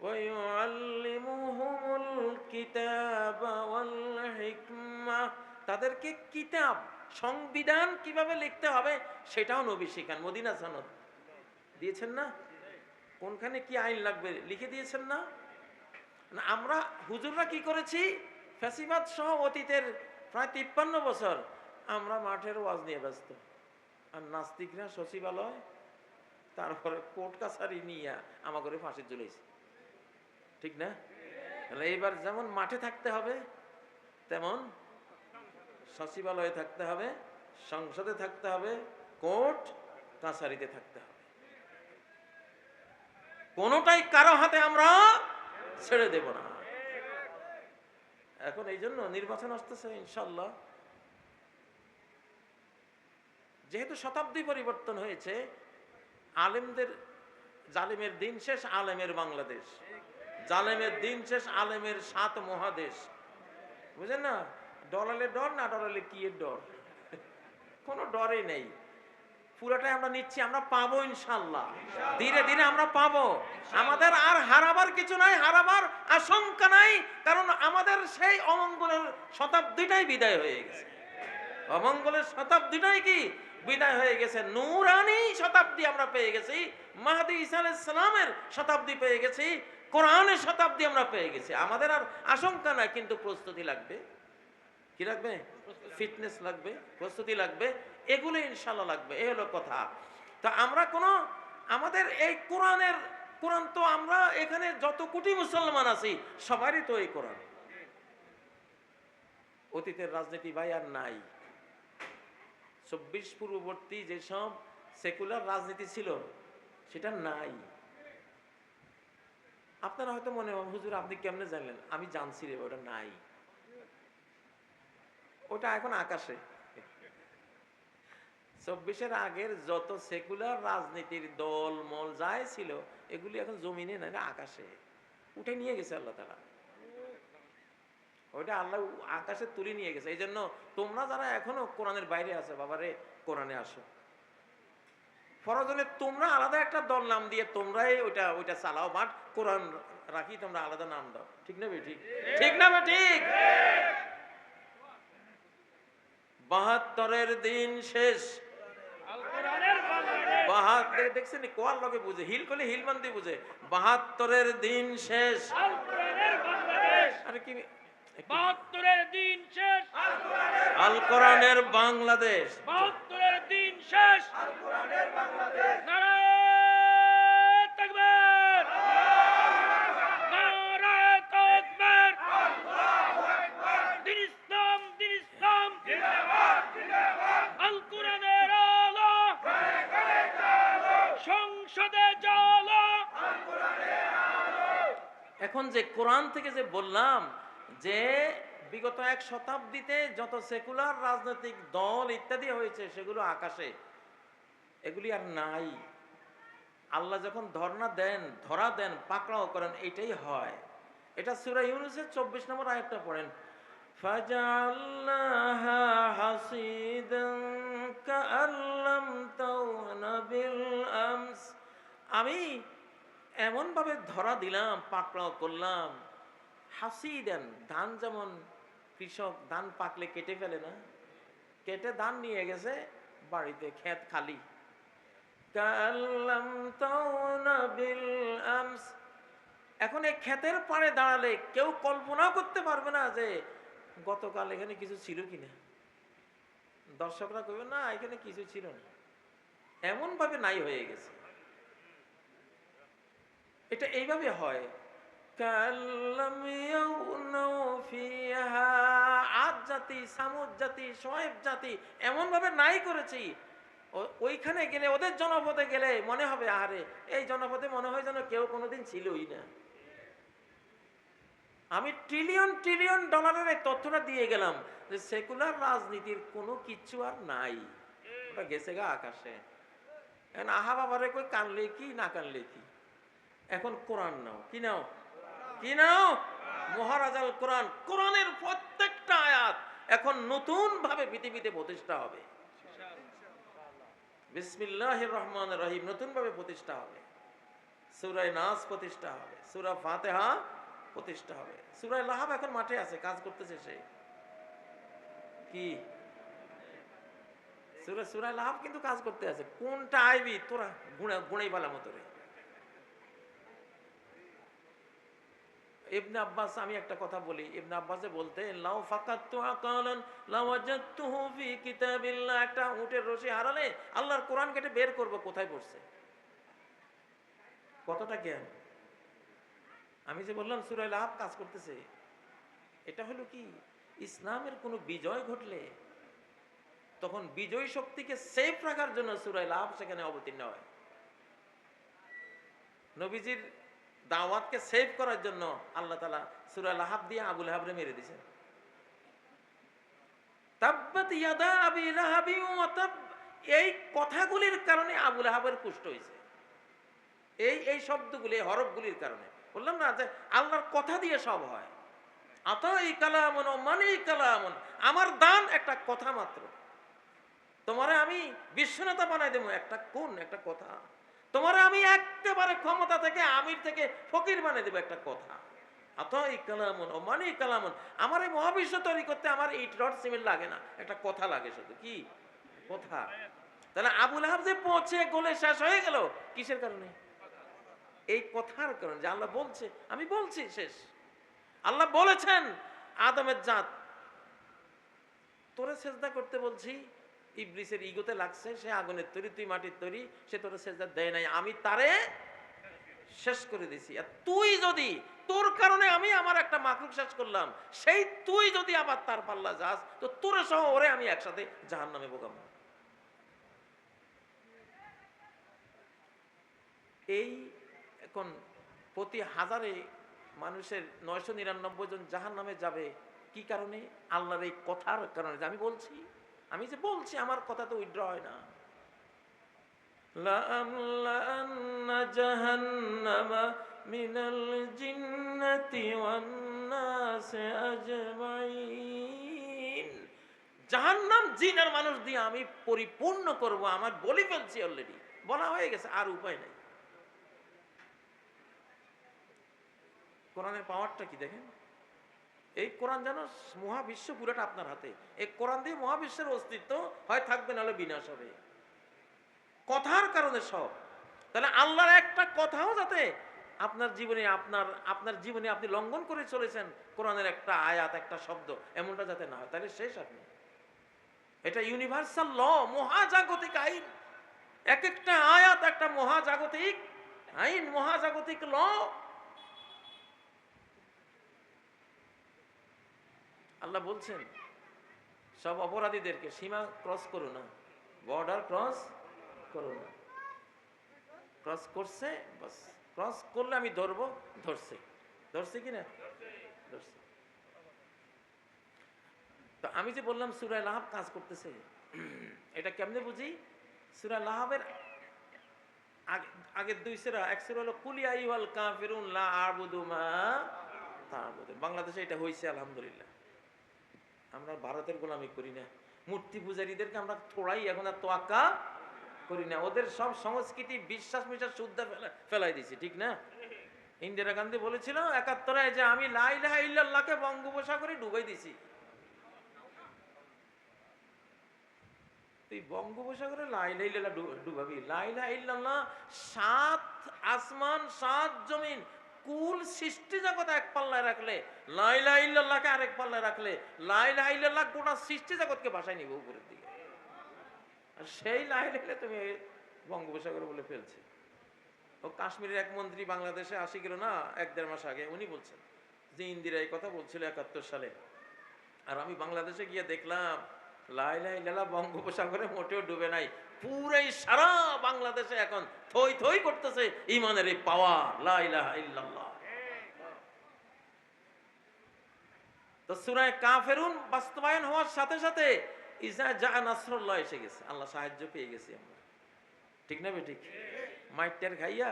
ওয়া ইউআল্লিমুহুমুল কিতাবা ওয়াল হিকমা, তাদেরকে কিতাব, সংবিধান কিভাবে লিখতে হবে সেটাও নবী শিখান। মদিনা সনদ দিয়েছেন না? কোনখানে কি আইন লাগবে লিখে দিয়েছেন না? আমরা হুজুররা কি করেছি, ফ্যাসিবাদ সহ অতীতের প্রায় 53 বছর আমরা মাঠের ওয়াজ নিয়ে ব্যস্ত, আর নাস্তিকরা সচিবালয়, তারপরে কোর্ট কাছারি নিয়ে আমাকে ফাঁসি ঝুলাইছে, ঠিক না? তাহলে এইবার যেমন মাঠে থাকতে হবে, তেমন সচিবালয়ে থাকতে হবে, সংসদে থাকতে হবে, কোর্ট কাছারিতে থাকতে হবে। কোনোটাই কারো হাতে আমরা ছেড়ে দেব না। এখন এই জন্য নির্বাচন আসতেছে ইনশাল্লাহ, যেহেতু শতাব্দী পরিবর্তন হয়েছে, আলেমদের, জালিমের দিন শেষ, আলেমের বাংলাদেশ। জালেমের দিন শেষ, আলেমের 7 মহাদেশ। বুঝেন না? ডরালে ডর, না ডরালে কি এর ডর? কোনো ডরই নেই। পুরোটাই আমরা নিচ্ছি, আমরা পাবো ইনশাআল্লাহ। ধীরে ধীরে আমরা পাবো। আমাদের আর হারাবার কিছু নাই, হারাবার আশঙ্কা নাই, কারণ আমাদের সেই অমঙ্গলের শতাব্দীটাই বিদায় হয়ে গেছে। অমঙ্গলের শতাব্দীটাই কি বিদায় হয়ে গেছে। নূরানি শতাব্দী আমরা পেয়ে গেছি, মাহদী ঈসা আলাইহিস সালামের শতাব্দী পেয়ে গেছি, কোরআনের শতাব্দী আমরা পেয়ে গেছি। আমাদের আর আশঙ্কা নাই, কিন্তু প্রস্তুতি লাগবে। কি লাগবে? ফিটনেস লাগবে, প্রস্তুতি লাগবে, এগুলো ইনশাআল্লাহ লাগবে। এই হলো কথা। তো আমরা আমাদের এই কোরআন তো আমরা এখানে যত কোটি মুসলমান আছি সবারই তো এই কোরআন। অতীতের রাজনীতি ভাই আর নাই। 24 পূর্ববর্তী যেসব সেকুলার রাজনীতি ছিল সেটা নাই। আপনারা হয়তো মনে হয়, হুজুর আপনি কেমনে জানলেন? আমি জানছি রে, ওটা নাই। ওটা এখন আকাশে। 24-এর আগের যত সেকুলার রাজনীতির দল মল যাই ছিল এগুলি এখন জমিনে না, আকাশে উঠে নিয়ে গেছে আল্লাহ তাআলা। ওইটা আল্লাহ আকাশে তুলে নিয়ে গেছে। এই জন্য তোমরা যারা এখনো কোরআনের বাইরে আছো, বাবারে কোরআনে আসো। ফরজনে তোমরা আলাদা একটা দল নাম দিয়ে তোমরাই ওইটা চালাও, বাট কোরআন রাখি তোমরা আলাদা নাম দাও। ঠিক না? ঠিক ঠিক না? ঠিক। 72-এর দিন শেষ। দেখছেন কোয়ার লগে বুঝে, হিল করলে হিলবন্দি বুঝে। 72-এর দিন শেষ। আরে কি 72-এর দিন শেষ, আল কোরআনের বাংলাদেশ। 72-এর দিন শেষ, আল কোরআনের বাংলাদেশ। নারায়ে তাকবীর, নারায়ে তাকবীর, আল্লাহু আকবার। দিন ইসলাম জিন্দাবাদ জিন্দাবাদ। আল কোরআনের আলো ঘরে ঘরে জ্বালো, সংসদে জ্বালো, আল কোরআনের আলো। এখন যে কোরআন থেকে যে বললাম যে বিগত 1 শতাব্দীতে যত সেকুলার রাজনৈতিক দল ইত্যাদি হয়েছে সেগুলো আকাশে, এগুলি আর নাই। আল্লাহ যখন ধরা দেন, পাকড়াও করেন, এটাই হয়। এটা সূরা ইউনূসের 24 নম্বর আয়াতটা পড়েন। ফাজআলনাহা হাসিদান কাআল্লাম তাওনা বিল আমস। আমি এমন ভাবে ধরা দিলাম, পাকড়াও করলাম। হাসিদান, ধান যেমন কৃষক ধান পাকলে কেটে ফেলে না, কেটে ধান নিয়ে গেছে বাড়িতে, ক্ষেত খালি। কাআল্লাম তাওনা বিল আমস। এখন এই ক্ষেতের পাড়ে দাঁড়ালে কেউ কল্পনাও করতে পারবে না যে গতকাল এখানে কিছু ছিল কিনা। দর্শকরা কইবে না এখানে কিছু ছিল না, এমন ভাবে নাই হয়ে গেছে। এটা এইভাবে হয়। আদ জাতি, সামুদ জাতি, শোয়েব জাতি এমন ভাবে নাই করেছি, ওইখানে গেলে, ওদের জনপদে গেলে মনে হবে আরে এই জনপদে মনে হয় যেন কেউ কোনোদিন ছিলই না। আমি ট্রিলিয়ন ট্রিলিয়ন ডলারের এই তথ্যটা দিয়ে গেলাম যে সেকুলার রাজনীতির কোনো কিচ্ছু আর নাই, ওটা গেছে গা আকাশে। এখন আহা বাবারে কই কানলে কি না কানলে কি, এখন কোরআন নাও। কি নাও? কি নাও? মহারাজাল কোরআন। কোরআনের প্রত্যেকটা আয়াত এখন নতুন ভাবে পৃথিবীতে প্রতিষ্ঠা হবে। বিসমিল্লাহির রহমানির রহিম নতুন ভাবে প্রতিষ্ঠা হবে। সূরা নাস প্রতিষ্ঠা হবে, সূরা ফাতিহা প্রতিষ্ঠা হবে। সূরা লাহাব এখন মাঠে আছে, কাজ করতেছে সে। কি সূরা লাহাব কিন্তু কাজ করতে আছে। কোনটা আইবি তোরা গুণাই বালা মতো রে। ইবনে আব্বাস, আমি একটা কথা বলি, ইবনে আব্বাসে বলতে লাউ ফাকাতু আকালান লাওয়াজাদতুহু ফি কিতাবিল্লাহ। একটা উটের রশি হারালে আল্লাহর কোরআন কেটে বের করব কোথায় পড়ছে। কতটা জ্ঞান! আমি যে বললাম সূরা লাহাব কাজ করতেছে, এটা হলো কি ইসলামের কোনো বিজয় ঘটলে তখন বিজয় শক্তিকে সেফ রাখার জন্য সূরা লাহাব সেখানে অবতীর্ণ হয়। নবীজির দাওয়াতকে সেভ করার জন্য আল্লাহ তাআলা সূরা লাহাব দিয়ে আবু লাহাবরে মেরে দিয়েছেন। তাব্বাত ইয়াদা আবি লাহাবি ওয়া তাব, এই কথাগুলির কারণে আবু লাহাবের কুষ্ঠ হয়েছে। এই শব্দগুলি, হরফগুলির কারণে বললাম না যে আল্লাহর কথা দিয়ে সব হয়। আতাই কালামুন ও মানি কালামুন, আমার দান একটা কথা মাত্র। তোমারে আমি বিশ্বনেতা বানাই দেবো একটা কোন একটা কথা। তোমারে আমি একেবারে ক্ষমতা থেকে আমির থেকে ফকির বানাই দেবো একটা কথা। আতাই কালামুন ও মানি কালামুন, আমার এই মহাবিশ্ব তৈরি করতে আমার ইট রড সিমেন্ট লাগে না, একটা কথা লাগে শুধু। কি কথা? তাহলে আবু লাহাব যে পৌঁছে গলে শেষ হয়ে গেল কিসের কারণে? এই কথার কারণে যে আল্লাহ বলছে, আমি বলছি শেষ। আল্লাহ বলেছেন আদমের জাত তোরে সেজদা করতে বলছি, ইবলিসের ইগোতে লাগছে, সে আগুনের তৈরি তুই মাটির তৈরি, সে তোরে সেজদা দেয় নাই, আমি তারে শেষ করে দিছি। আর তুই যদি, তোর কারণে আমি আমার একটা মাখলুক শেষ করলাম, সেই তুই যদি আবার তার পাল্লা যাস তো তোরে সহ ওরে আমি একসাথে জাহান্নামে বোকাবো। এই এখন প্রতি হাজারে মানুষের 999 জন জাহান্নামে যাবে কি কারণে? আল্লাহর এই কথার কারণে যে আমি বলছি, আমি যে বলছি আমার কথা তো উইথড্র হয় না। লাআমলাআন্না জাহান্নামা মিনাল জিন্নাতি ওয়ান নাসি আজমাইন, জাহান্নাম জিন আর মানুষ দিয়ে আমি পরিপূর্ণ করব। আমার বলি ফেলছি, অলরেডি বলা হয়ে গেছে, আর উপায় নাই। কোরআনের পাওয়ারটা কি দেখেন। এই কোরআন যেন মহাবিশ্ব পুরোটা আপনার হাতে। এই কোরআন দিয়ে মহাবিশ্বের অস্তিত্ব হয় থাকবে, নাহলে বিনাশ হবে। কথার কারণে সব। তাহলে আল্লাহর একটা কথাও যাতে আপনার জীবনে আপনার জীবনে আপনি লঙ্ঘন করে চলেছেন, কোরআনের একটা আয়াত একটা শব্দ এমনটা যাতে না হয়, তাহলে শেষ আপনি। এটা ইউনিভার্সাল ল, মহাজাগতিক আইন। এক একটা আয়াত একটা মহাজাগতিক আইন, মহাজাগতিক ল। আল্লাহ বলছেন সব অপরাধীদেরকে সীমা ক্রস করো না, বর্ডার ক্রস করো না। ক্রস করছে, বাস ক্রস করলে আমি ধরবো, ধরছে। ধরছে কিনা? ধরছে। তো আমি যে বললাম সূরা লাহাব কাজ করতেছে, এটা কেমনে বুঝি? সূরা লাহাবের আগের দুই সূরা, এক সূরা হলো কুল ইয়া আইয়ুহাল কাফিরুন লা আ'বুদু মা তা'বুদুন। বাংলাদেশে এটা হইছে আলহামদুলিল্লাহ। আমরা ভারতের গোলামি করি না, মূর্তি পূজারীদেরকে আমরা থোড়াই এখন আর তোয়াক্কা করি না। ওদের সব সংস্কৃতি বিশ্বাস মিশাস শুদ্ধ ফেলাই দিছি, ঠিক না? ইন্দিরা গান্ধী বলেছিল ৭১ যে আমি লা ইলাহা ইল্লাল্লাহকে বঙ্গোপসাগরে ডুবাই দিছি। তুই বঙ্গোপসাগরে লা ইলাহা ইল্লাল্লাহ ডুবাবি? লা ইলাহা ইল্লাল্লাহ ৭ আসমান ৭ জমিন কুল সৃষ্টি জগৎ এক পাল্লায় রাখলে, লা ইলাহা ইল্লাল্লাহকে আরেক পাল্লায় রাখলে, লা ইলাহা ইল্লাল্লাহ গোটা সৃষ্টি জগৎকে ভাষায় নিব উপরের দিকে। আর সেই লা ইলাহা ইল্লাল্লাহ তুমি বঙ্গোপসাগর বলে ফেলছে। ও কাশ্মীরের এক মন্ত্রী বাংলাদেশে আসি গেল না ১-১.৫ মাস আগে, উনি বলছেন যে ইন্দিরা এই কথা বলছিল ৭১ সালে, আর আমি বাংলাদেশে গিয়ে দেখলাম লা ইলাহা ইল্লাল্লাহ বঙ্গোপসাগরে মোটেও ডুবে নাই, পুরাই সারা বাংলাদেশে এখন থই থই করতেছে ইমানের এই পাওয়ার, লা ইলাহা ইল্লাল্লাহ। তো সূরা কাফিরুন বাস্তবায়ন হওয়ার সাথে সাথে ইজা জা নাসরুল্লাহ এসে গেছে, আল্লাহ সাহায্য পেয়ে গেছি আমরা, ঠিক না বেঠিক? মাইটের খাইয়া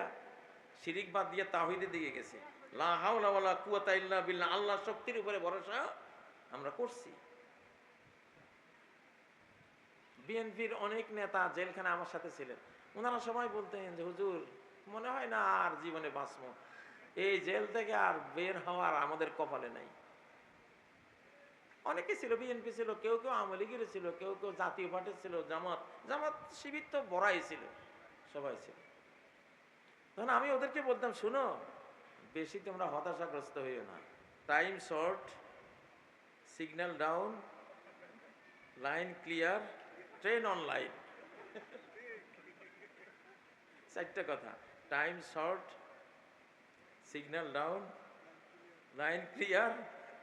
শিরিক বাদ দিয়ে তাওহীদের দিকে গেছে, লা হাওলা ওয়ালা কুওয়াতা ইল্লা বিল্লাহ, আল্লাহর শক্তির উপরে ভরসা আমরা করছি। বিএনপির অনেক নেতা জেলখানে আমার সাথে ছিলেন, ওনারা সবাই বলতেন যে হুজুর মনে হয় না আর জীবনে বাঁচবো, এই জেল থেকে আর বের হওয়ার আমাদের কপালে নাই। অনেকে ছিল, বিএনপি ছিল, কেউ কেউ আওয়ামী লীগের ছিল, কেউ কেউ জাতীয় পার্টির ছিল, জামাত শিবির তো বড়াই ছিল, সবাই ছিল। তখন আমি ওদেরকে বলতাম শুনো, বেশি তোমরা হতাশাগ্রস্ত হইও না, time short, signal down, line clear, train on line. 4টা কথা, time short, signal down, line clear,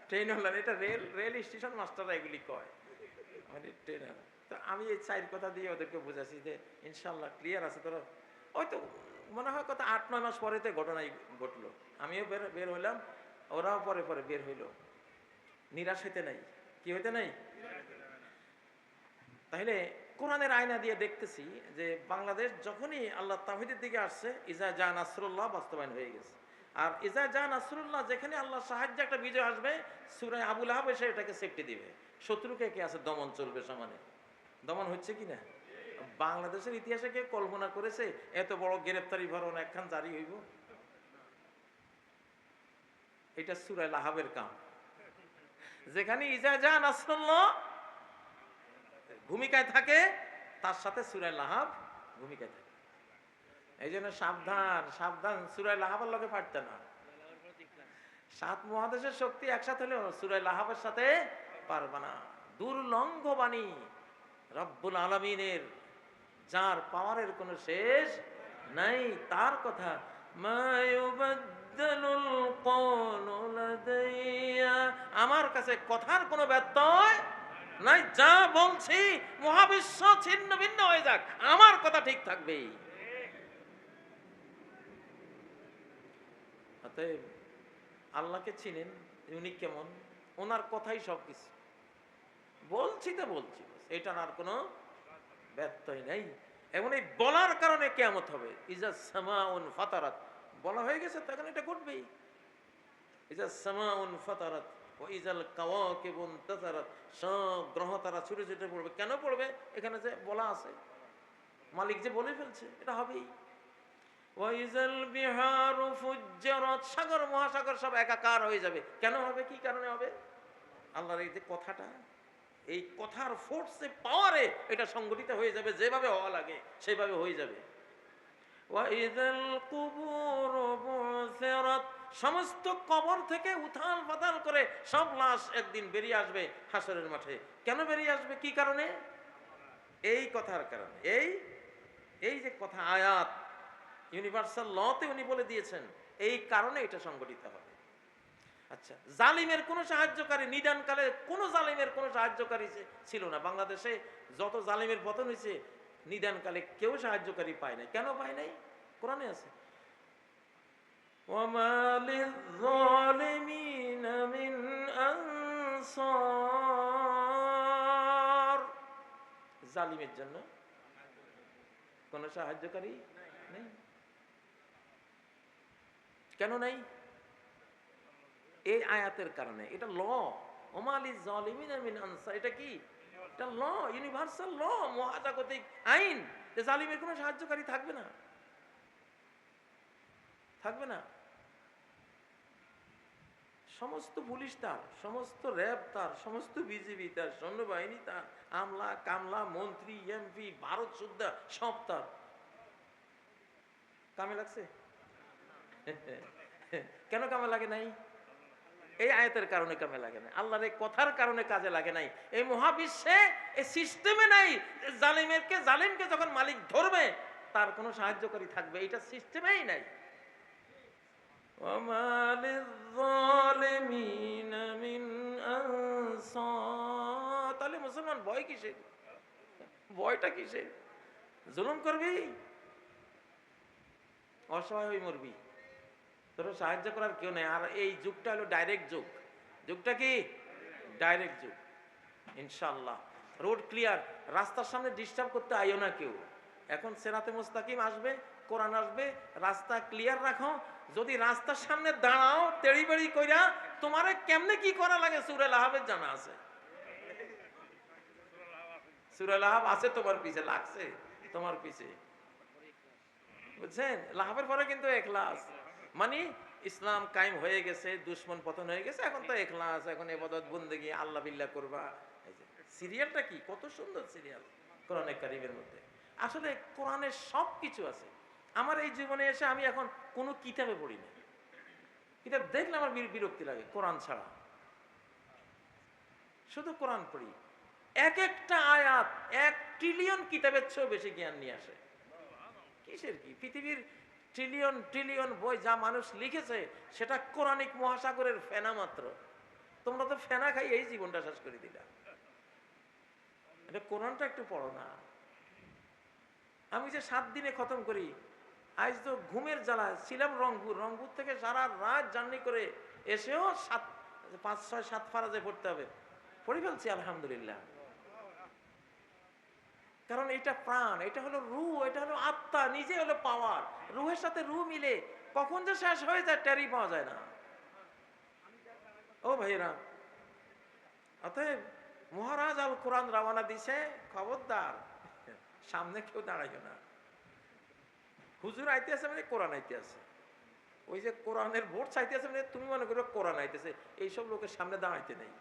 train on line. এটা রেল স্টেশন মাস্টাররা এগুলি কয়, মানে ট্রেনার। তো আমি এই 4 কথা দিয়ে ওদেরকে বুঝাচ্ছি যে ইনশাল্লাহ ক্লিয়ার আছে। তোরা হয়তো মনে হয় কত 8-9 মাস পরেতে ঘটনাই ঘটলো, আমিও বের হইলাম, ওরাও পরে পরে বের হইল। নিরাশ হইতে নাই, কি হইতে নাই। তাহলে কোরআনের আয়না দিয়ে দেখতেছি যে বাংলাদেশ যখনই আল্লাহ তাওহীদের দিকে আসছে, ইজা জা নাসরুল্লাহ বাস্তবায়ন হয়ে গেছে। আর ইজা যা নাসরুল্লাহ, যেখানে আল্লাহ সাহায্যে একটা বিজয় আসবে, সূরা আবু লাহাব এসে এটাকে সেফটি দিবে। শত্রুকে কে আছে দমন চলবে সমানে। দমন হচ্ছে কি না? বাংলাদেশের ইতিহাসে কে কল্পনা করেছে এত বড় গ্রেফতারি ভরণ একখান জারি হইব? এটা সূরা লাহাবের কাম। যেখানে ইজা যা নাসরুল্লাহ ভূমিকায় থাকে, তার সাথে সূরা লাহাব ভূমিকায় থাকে। এই জন্য সাবধান সাবধান, সূরা লাহাবের লগে পারতে না। 7 মহাদেশের শক্তি একসাথে হলেও সূরা লাহাবের সাথে পারবে না। দুর্লঙ্ঘ বাণী রব্বুল আলামিনের, যার পাওয়ারের কোনো শেষ নাই, তার কথা মা ইউবাদদালুল কওলু লাদাইয়া, আমার কাছে কথার কোনো ব্যত্যয় নাই। যা বলছি মহাবিশ্ব ছিন্ন ভিন্ন হয়ে যাক, আমার কথা ঠিক থাকবেই। অতএব আল্লাহকে চিনেন, উনি কেমন, ওনার কথাই সবকিছু। বলছি তো বলছি, এটার আর কোনো ব্যত্যয় নাই। এবং এই বলার কারণে কিয়ামত হবে। ইজা সামাউন ফাতারাত, বলা হয়ে গেছে তখন এটা ঘটবেই। ইজা সামাউন ফাতারাত ওয়া ইজাল কাওয়াকিবুন তাসারাত, সব গ্রহ তারা ছুটে ছুটে পড়বে। কেন পড়বে? এখানে যে বলা আছে, মালিক যে বলে ফেলছে, এটা হবেই। ওয়া ইজাল বিহারু ফুজ্জারাত, সাগর মহাসাগর সব একাকার হয়ে যাবে। কেন হবে? কি কারণে হবে? আল্লাহর এই যে কথাটা, এই কথার ফোর্সে, পাওয়ারে এটা সংগঠিত হয়ে যাবে। যেভাবে হওয়া লাগে সেভাবে হয়ে যাবে। ওয়া ইযাল কুবুরু বুসিরাত, সমস্ত কবর থেকে উথাল পাতাল করে সব লাশ একদিন বেরিয়ে আসবে হাসরের মাঠে। কেন বেরিয়ে আসবে? কি কারণে? এই কথার কারণে। এই যে কথা, আয়াত ইউনিভার্সাল লতে উনি বলে দিয়েছেন, এই কারণে এটা সংগঠিত হবে। আচ্ছা, জালিমের কোনো সাহায্যকারী, নিদানকালে কোনো জালিমের কোনো সাহায্যকারী ছিল না। বাংলাদেশে যত জালিমের পতন হয়েছে, নিদানকালে কেউ সাহায্যকারী পায় নাই। কেন পায় নাই? কোরআনে আছে, ওয়ামা লিয-যালিমিনা মিন আনসার, জালিমের জন্য কোনো সাহায্যকারী নেই। কেন নাই? এই আয়াতের কারণে। এটা ল, ওমা লিয-যালিমিনা মিন আনসার, এটা কি? এটা ল, ইউনিভার্সাল ল, মহাজাগতিক আইন, যে জালিমের কোনো সাহায্যকারী থাকবে না, থাকবে না। সমস্ত পুলিশ তার, সমস্ত র্যাব তার, সমস্ত বিজিবি তার, সৈন্যবাহিনী তার, আমলা কামলা, মন্ত্রী এমপি, ভারত সুদ্ধা সব তার। কামে লাগছে? কেন কামে লাগে নাই? এই আয়াতের কারণে কামে লাগে নাই, আল্লাহর এই কথার কারণে কাজে লাগে নাই। এই মহাবিশ্বে এই সিস্টেমে নাই। জালিমকে যখন মালিক ধরবে, তার কোনো সাহায্যকারী থাকবে, এটা সিস্টেমেই নাই। ওয়ামা লিয-যালিমিনা মিন আনসার, তাহলে মুসলমান ভয় কিসের? ভয়টা কিসের? জুলুম করবি, অসহায় হয়ে মরবি, তোর সাহায্য করার কেউ নেই। আর এই যুগটা হলো ডাইরেক্ট যুগ। যুগটা কি? ডাইরেক্ট যুগ। ইনশাআল্লাহ রোড ক্লিয়ার, রাস্তার সামনে ডিস্টার্ব করতে আইও না কেউ। এখন সিরাতে মুস্তাকিম আসবে, কোরআন আসবে, রাস্তা ক্লিয়ার রাখো। যদি রাস্তার সামনে দাঁড়াও তেড়ি বেড়ি কইরা, তোমারে কেমনে কি করা লাগে সূরা লাহাবের জানা আছে। সূরা লাহাব আছে তোমার পিছে, লাগছে তোমার পিছে, বুঝছেন? লাহাবের পরে কিন্তু ইখলাস, মানে ইসলাম কায়েম হয়ে গেছে, দুশমন পতন হয়ে গেছে, এখন তো ইখলাস, এখন ইবাদত বন্দেগী আল্লাহ বিল্লাহ করবা। সিরিয়ালটা কি কত সুন্দর সিরিয়াল কোরআনে কারীমের মধ্যে। আসলে কোরআনের সব কিছু আছে। আমার এই জীবনে এসে আমি এখন কোনো কিতাবে পড়ি না, কিতাব দেখলে আমার বিরক্তি লাগে। কোরআন ছাড়া শুধু কোরআন পড়ি। এক একটা আয়াত 1 ট্রিলিয়ন কিতাবের চেয়েও বেশি জ্ঞান নিয়ে আসে। কিসের কি? পৃথিবীর ট্রিলিয়ন ট্রিলিয়ন বই যা মানুষ লিখেছে, সেটা কোরআনিক মহাসাগরের ফেনা মাত্র। তোমরা তো ফেনা খাই এই জীবনটা শেষ করে দিলা। এটা কোরআনটা একটু পড়ো না। আমি যে 7 দিনে খতম করি, আজ তো ঘুমের জ্বালা ছিলাম রংপুর থেকে সারা রাত জার্নি করে এসেও 5 6 7 ফারাজে পড়তে হবে, পড়ে ফেলছি আলহামদুলিল্লাহ। কারণ এটা প্রাণ, এটা হলো রূহ, এটা হলো আত্মা, নিজে হলো পাওয়ার। রূহের সাথে রূহ মিলে কখন যে শেষ হয়ে যায় টেরই পাওয়া যায় না। ও ভাইরা, অতএব মহারাজ আল কোরআন রওনা দিছে, খবরদার সামনে কেউ দাঁড়াইও না। হুজুর আইতে আছে মানে কোরআন আইতে আছে, ওই যে কোরআনের ভোট চাইতে আছে মানে তুমি মনে করো কোরআন আইতেছে, এইসব লোকের সামনে দাঁড়াইতে নাই,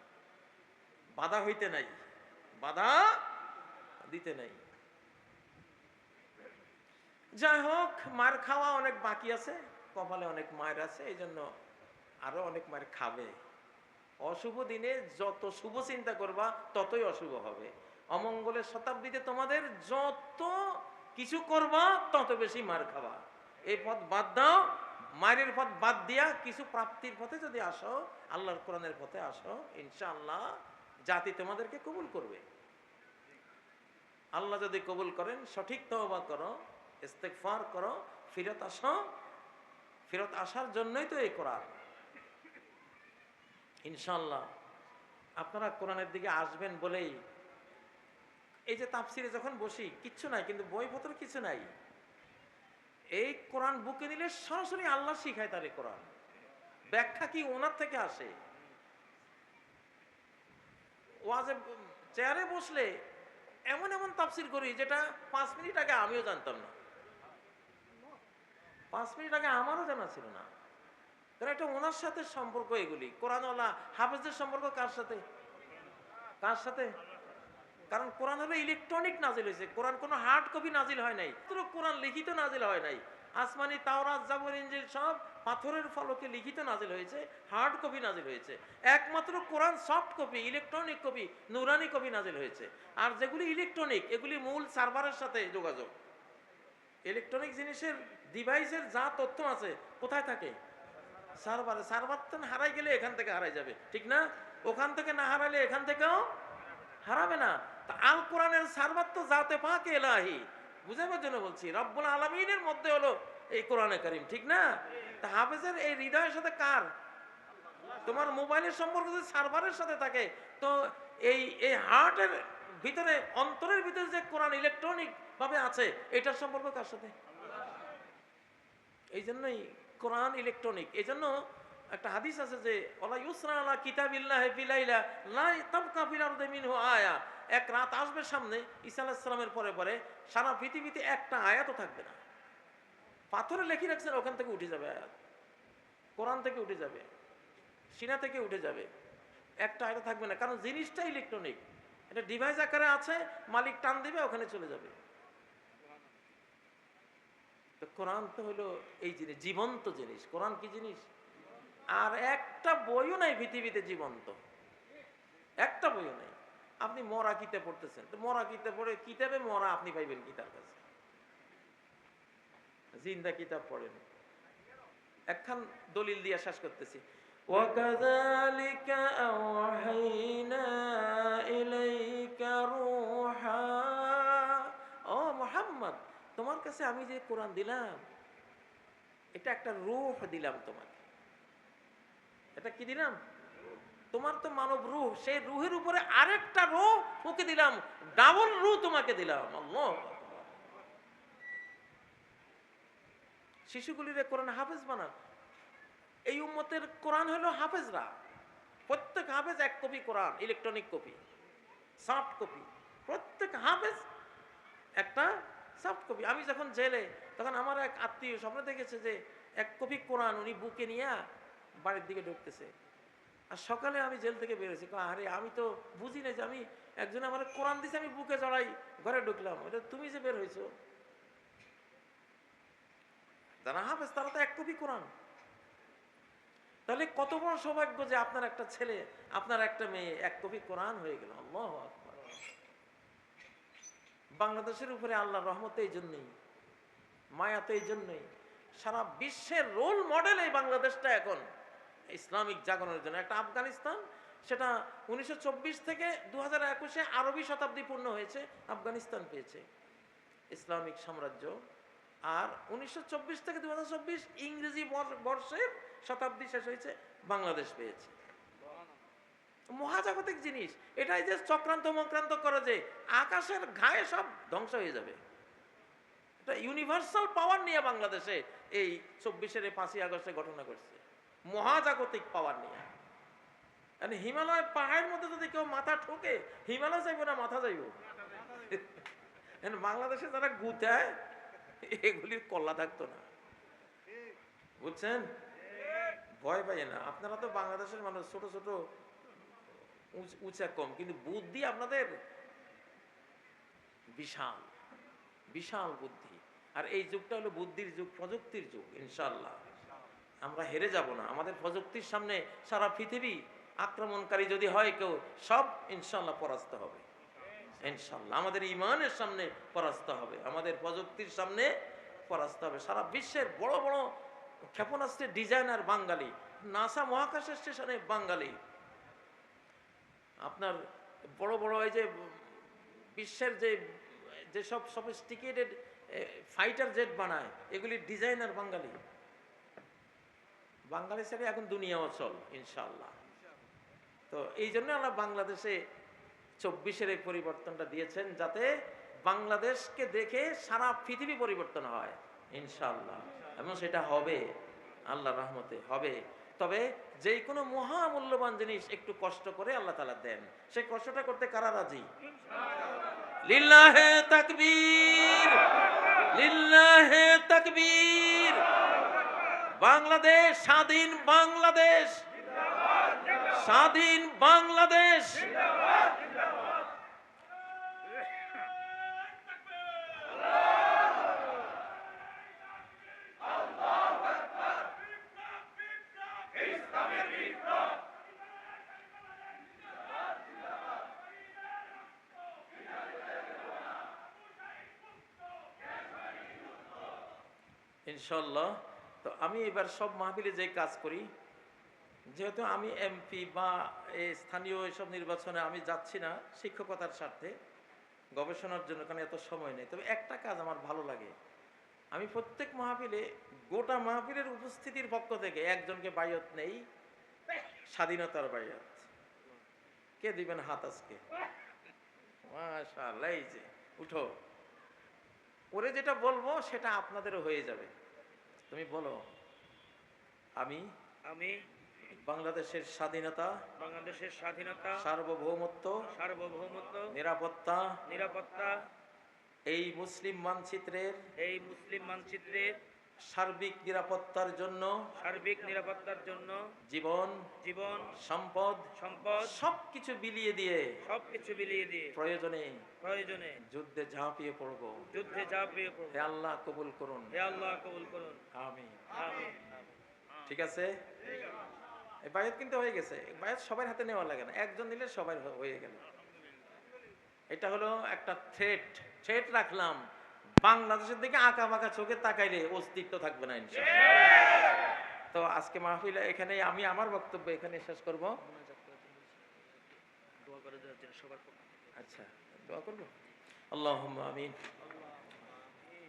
বাধা হইতে নাই, বাধা দিতে নাই। যাই হোক, মার খাওয়া অনেক বাকি আছে, কপালে অনেক মায়ের আছে, এই জন্য আরো অনেক মায়ের খাবে। অশুভ দিনে যত শুভ চিন্তা করবা ততই অশুভ হবে। অমঙ্গলের শতাব্দীতে তোমাদের যত কিছু করবা তত বেশি মার খাবা। এই পথ বাদ দাও, মায়ের পথ বাদ দিয়া কিছু প্রাপ্তির পথে যদি আসো, আল্লাহর কোরআনের পথে আসো, ইনশাআল্লাহ জাতি তোমাদেরকে কবুল করবে। আল্লাহ যদি কবুল করেন, সঠিক তওবা করো, ইস্তেগফার করো, ফিরত আসো। ফিরত আসার জন্যই তো এই কোরআন। ইনশাআল্লাহ আপনারা কোরআনের দিকে আসবেন বলেই এই যে তাফসিরে যখন বসি, কিচ্ছু নাই, কিন্তু বইপত্র কিছু নাই, এই কোরআন বুকে নিলে সরাসরি আল্লাহ শিখায় তার এই কোরআন। ব্যাখ্যা কি ওনার থেকে আসে। ওয়াজে চেয়ারে বসলে এমন এমন তাফসির করি যেটা 5 মিনিট আগে আমিও জানতাম না, 5 মিনিট আগে আমারও জানা ছিল না। কারণ এটা ওনার সাথে সম্পর্ক। এগুলি কোরআনওয়ালা হাফেজদের সম্পর্ক কার সাথে? কার সাথে? কারণ কোরআন হলো ইলেকট্রনিক নাজিল হয়েছে, কোরআন কোনো হার্ড কপি নাজিল হয় নাই, কোরআন লিখিত নাজিল হয় নাই। আসমানি, তাওরাত, জাবুর, ইনজিল সব পাথরের ফলকে লিখিত নাজিল হয়েছে, হার্ড কপি নাজিল হয়েছে। একমাত্র কোরআন সফট কপি, ইলেকট্রনিক কপি, নুরানি কপি নাজিল হয়েছে। আর যেগুলি ইলেকট্রনিক, এগুলি মূল সার্ভারের সাথে যোগাযোগ। ইলেকট্রনিক জিনিসের ডিভাইসের যা তথ্য আছে কোথায় থাকে? সার্ভারে। সার্ভার তো হারাই গেলে এখান থেকে হারাই যাবে, ঠিক না? ওখান থেকে না হারালে এখান থেকেও হারাবে না। তা আল কোরআনের সার্ভার তো জাতে পাকে ইলাহি, বুঝাবার জন্য বলছি, রব্বুল আলামিনের মধ্যে হলো এই কোরআনে কারীম, ঠিক না? তা হাফেজের এই হৃদয়ের সাথে কার? তোমার মোবাইলের সম্পর্ক যদি সার্ভারের সাথে থাকে, তো এই এই হার্টের ভিতরে, অন্তরের ভিতরে যে কোরআন ইলেকট্রনিক ভাবে আছে, এটার সম্পর্ক কার সাথে? এই জন্যই কোরআন ইলেকট্রনিক। এই জন্য একটা হাদিস আছে যে ওয়ালা ইউসরা আলা কিতাবিল্লাহি ফি লাইলা লা তাবকা ফিল আরদি মিনহু আয়া। এক রাত আসবে সামনে ঈসা আলাইহিস সালামের পরে পরে সারা পৃথিবীতে একটা আয়াতও থাকবে না। পাথরে লিখে রাখছেন, ওখান থেকে উঠে যাবে আয়াত, কোরআন থেকে উঠে যাবে, সিনা থেকে উঠে যাবে, একটা আয়াত থাকবে না। কারণ জিনিসটা ইলেকট্রনিক, এটা ডিভাইস আকারে আছে, মালিক টান দিবে ওখানে চলে যাবে। তো কোরআন তো হলো এই জিনিস, জীবন্ত জিনিস। কোরআন কি জিনিস? আর একটা বইও নাই পৃথিবীতে জীবন্ত, একটা বইও নাই। আপনি মরা কিতাব পড়তেছেন, তো মরা কিতাব পড়ে কিতাবে মরা আপনি পাইবেন কি তার কাছে? জিন্দা কিতাব পড়েন। একখান দলিল দিয়ে শেষ করতেছি। وَكَذَلِكَ أَوْحَيْنَا إِلَيْكَ رُوحًا। ও মুহাম্মদ, তোমার কাছে আমি যে কোরআন দিলাম, এটা একটা রূহ দিলাম তোমাকে। এটা কি দিলাম? তোমার তো মানব রূহ, সেই রূহের উপরে আরেকটা রূহ ওকে দিলাম, ডাবল রূহ তোমাকে দিলাম। আল্লাহ। শিশুগুলিরে কোরআন হাফেজ বানান। এই উম্মতের কোরআন হলো হাফেজরা। প্রত্যেক হাফেজ এক কপি কোরআন, ইলেকট্রনিক কপি, সফট কপি। প্রত্যেক হাফেজ একটা সফট কপি। আমি যখন জেলে, তখন আমার এক আত্মীয় স্বপ্ন দেখেছে যে এক কপি কোরআন উনি বুকে নিয়ে বাড়ির দিকে ঢুকতেছে। আর সকালে আমি জেল থেকে বেরোছি, আরে আমি তো বুঝি না যে আমি একজন আমার কোরআন দিছে, আমি বুকে জড়াই ঘরে ঢুকলাম, এটা তুমি যে বের হয়েছো। যারা হাফেজ তারা তো এক কপি কোরআন। তাহলে কত বড় সৌভাগ্য যে আপনার একটা ছেলে, আপনার একটা মেয়ে এক কপি কোরআন হয়ে গেল। আল্লাহু আকবার। বাংলাদেশের উপরে আল্লাহর রহমত এই জন্যই, মায়া তো এই জন্যই। সারা বিশ্বের রোল মডেল এই বাংলাদেশটা এখন ইসলামিক জাগরণের জন্য। একটা আফগানিস্তান, সেটা 1924 থেকে 2021-এ আরবি শতাব্দী পূর্ণ হয়েছে, আফগানিস্তান পেয়েছে ইসলামিক সাম্রাজ্য। আর 1924 থেকে 2024 ইংরেজি বর্ষের শতাব্দী শেষ হয়েছে, বাংলাদেশ পেয়েছে। মহাজাগতিক জিনিস। এটাই যে চক্রান্ত মক্রান্ত করে যে আকাশের ঘায়ে সব ধ্বংস হয়ে যাবে, এটা ইউনিভার্সাল পাওয়ার নিয়ে বাংলাদেশে এই 24-এর 5ই আগস্টে ঘটনা করছে, মহাজাগতিক পাওয়ার নিয়ে। হিমালয় পাহাড়ের মধ্যে যদি কেউ মাথা ঠোকে, হিমালয় যাইব না মাথা যাইব? বাংলাদেশে যারা গুতায় এগুলির কল্লা থাকতো না, বুঝছেন? ভয় পাই না। আপনারা তো বাংলাদেশের মানুষ, ছোট ছোট উঁচা কম, কিন্তু বুদ্ধি আপনাদের বিশাল বিশাল বুদ্ধি। আর এই যুগটা হলো বুদ্ধির যুগ, প্রযুক্তির যুগ। ইনশাআল্লাহ আমরা হেরে যাব না। আমাদের প্রযুক্তির সামনে সারা পৃথিবী আক্রমণকারী যদি হয় কেউ, সব ইনশাআল্লাহ পরাস্ত হবে। ইনশাআল্লাহ আমাদের ইমানের সামনে পরাস্ত হবে, আমাদের প্রযুক্তির সামনে পরাস্ত হবে। সারা বিশ্বের বড় বড় ক্ষেপণাস্ত্রের ডিজাইনার বাঙালি, নাসা মহাকাশ স্টেশনে বাঙালি, আপনার বড় বড় এই যে বিশ্বের যেসব সফিস্টিকেটেড ফাইটার জেট বানায়, এগুলির ডিজাইনার বাঙালি। বাঙালি ছেড়ে এখন দুনিয়া অচল ইনশাআল্লাহ। তো এই জন্য আল্লাহ বাংলাদেশে 24-এর এই পরিবর্তনটা দিয়েছেন, যাতে বাংলাদেশকে দেখে সারা পৃথিবী পরিবর্তন হয় ইনশাআল্লাহ। এবং সেটা হবে, আল্লাহর রহমতে হবে। তবে যে কোনো মহামূল্যবান জিনিস একটু কষ্ট করে আল্লাহ তাআলা দেন, সেই কষ্টটা করতে কারা রাজি? লিল্লাহে তাকবীর, লিল্লাহে তাকবীর। বাংলাদেশ স্বাধীন, বাংলাদেশ স্বাধীন, বাংলাদেশ। ইনশাআল্লাহ। তো আমি এবার সব মাহফিলে যে কাজ করি, যেহেতু আমি এমপি বা এই স্থানীয় এসব নির্বাচনে আমি যাচ্ছি না শিক্ষকতার স্বার্থে, গবেষণার জন্য, কারণ এত সময় নেই। তবে একটা কাজ আমার ভালো লাগে, আমি প্রত্যেক মাহফিলে গোটা মাহফিলের উপস্থিতির পক্ষ থেকে একজনকে বায়ত নেই, স্বাধীনতার বায়ত। কে দিবেন হাত আজকে? মাশাআল্লাহ, এই যে উঠো। ওরে যেটা বলবো সেটা আপনাদেরও হয়ে যাবে। তুমি বলো, আমি আমি বাংলাদেশের স্বাধীনতা, বাংলাদেশের স্বাধীনতা, সার্বভৌমত্ব, সার্বভৌমত্ব, নিরাপত্তা, নিরাপত্তা, এই মুসলিম মানচিত্রের, এই মুসলিম মানচিত্রের সার্বিক নিরাপত্তার জন্য, সার্বিক নিরাপত্তার জন্য জীবন, জীবন, সম্পদ, সম্পদ সবকিছু বিলিয়ে দিয়ে সবকিছু বিলিয়ে দিয়ে প্রয়োজনে প্রয়োজনে যুদ্ধে ঝাঁপিয়ে পড়ব। যুদ্ধে ঝাঁপিয়ে পড়ব। হে আল্লাহ কবুল করুন, হে আল্লাহ কবুল করুন। আমিন। আমিন। ঠিক আছে, এই বায়াত কিন্তু হয়ে গেছে। বায়াত সবার হাতে নেওয়া লাগে না, একজন দিলে সবাই হয়ে গেল। এটা হলো একটা থ্রেট রাখলাম। বাংলাদেশের দিকে আঁকা বাঁকা চোখে তাকাইলে অস্তিত্ব থাকবে না ইনশাআল্লাহ। তো আজকে মাহফিল এখানে, আমি আমার বক্তব্য এখানে শেষ করব। দোয়া করে দেওয়ার জন্য সবার পক্ষে। আচ্ছা, দোয়া করব। আল্লাহুম্মা আমিন।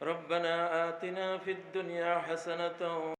রব্বানা আতিনা ফিদ দুনিয়া হাসানাতাও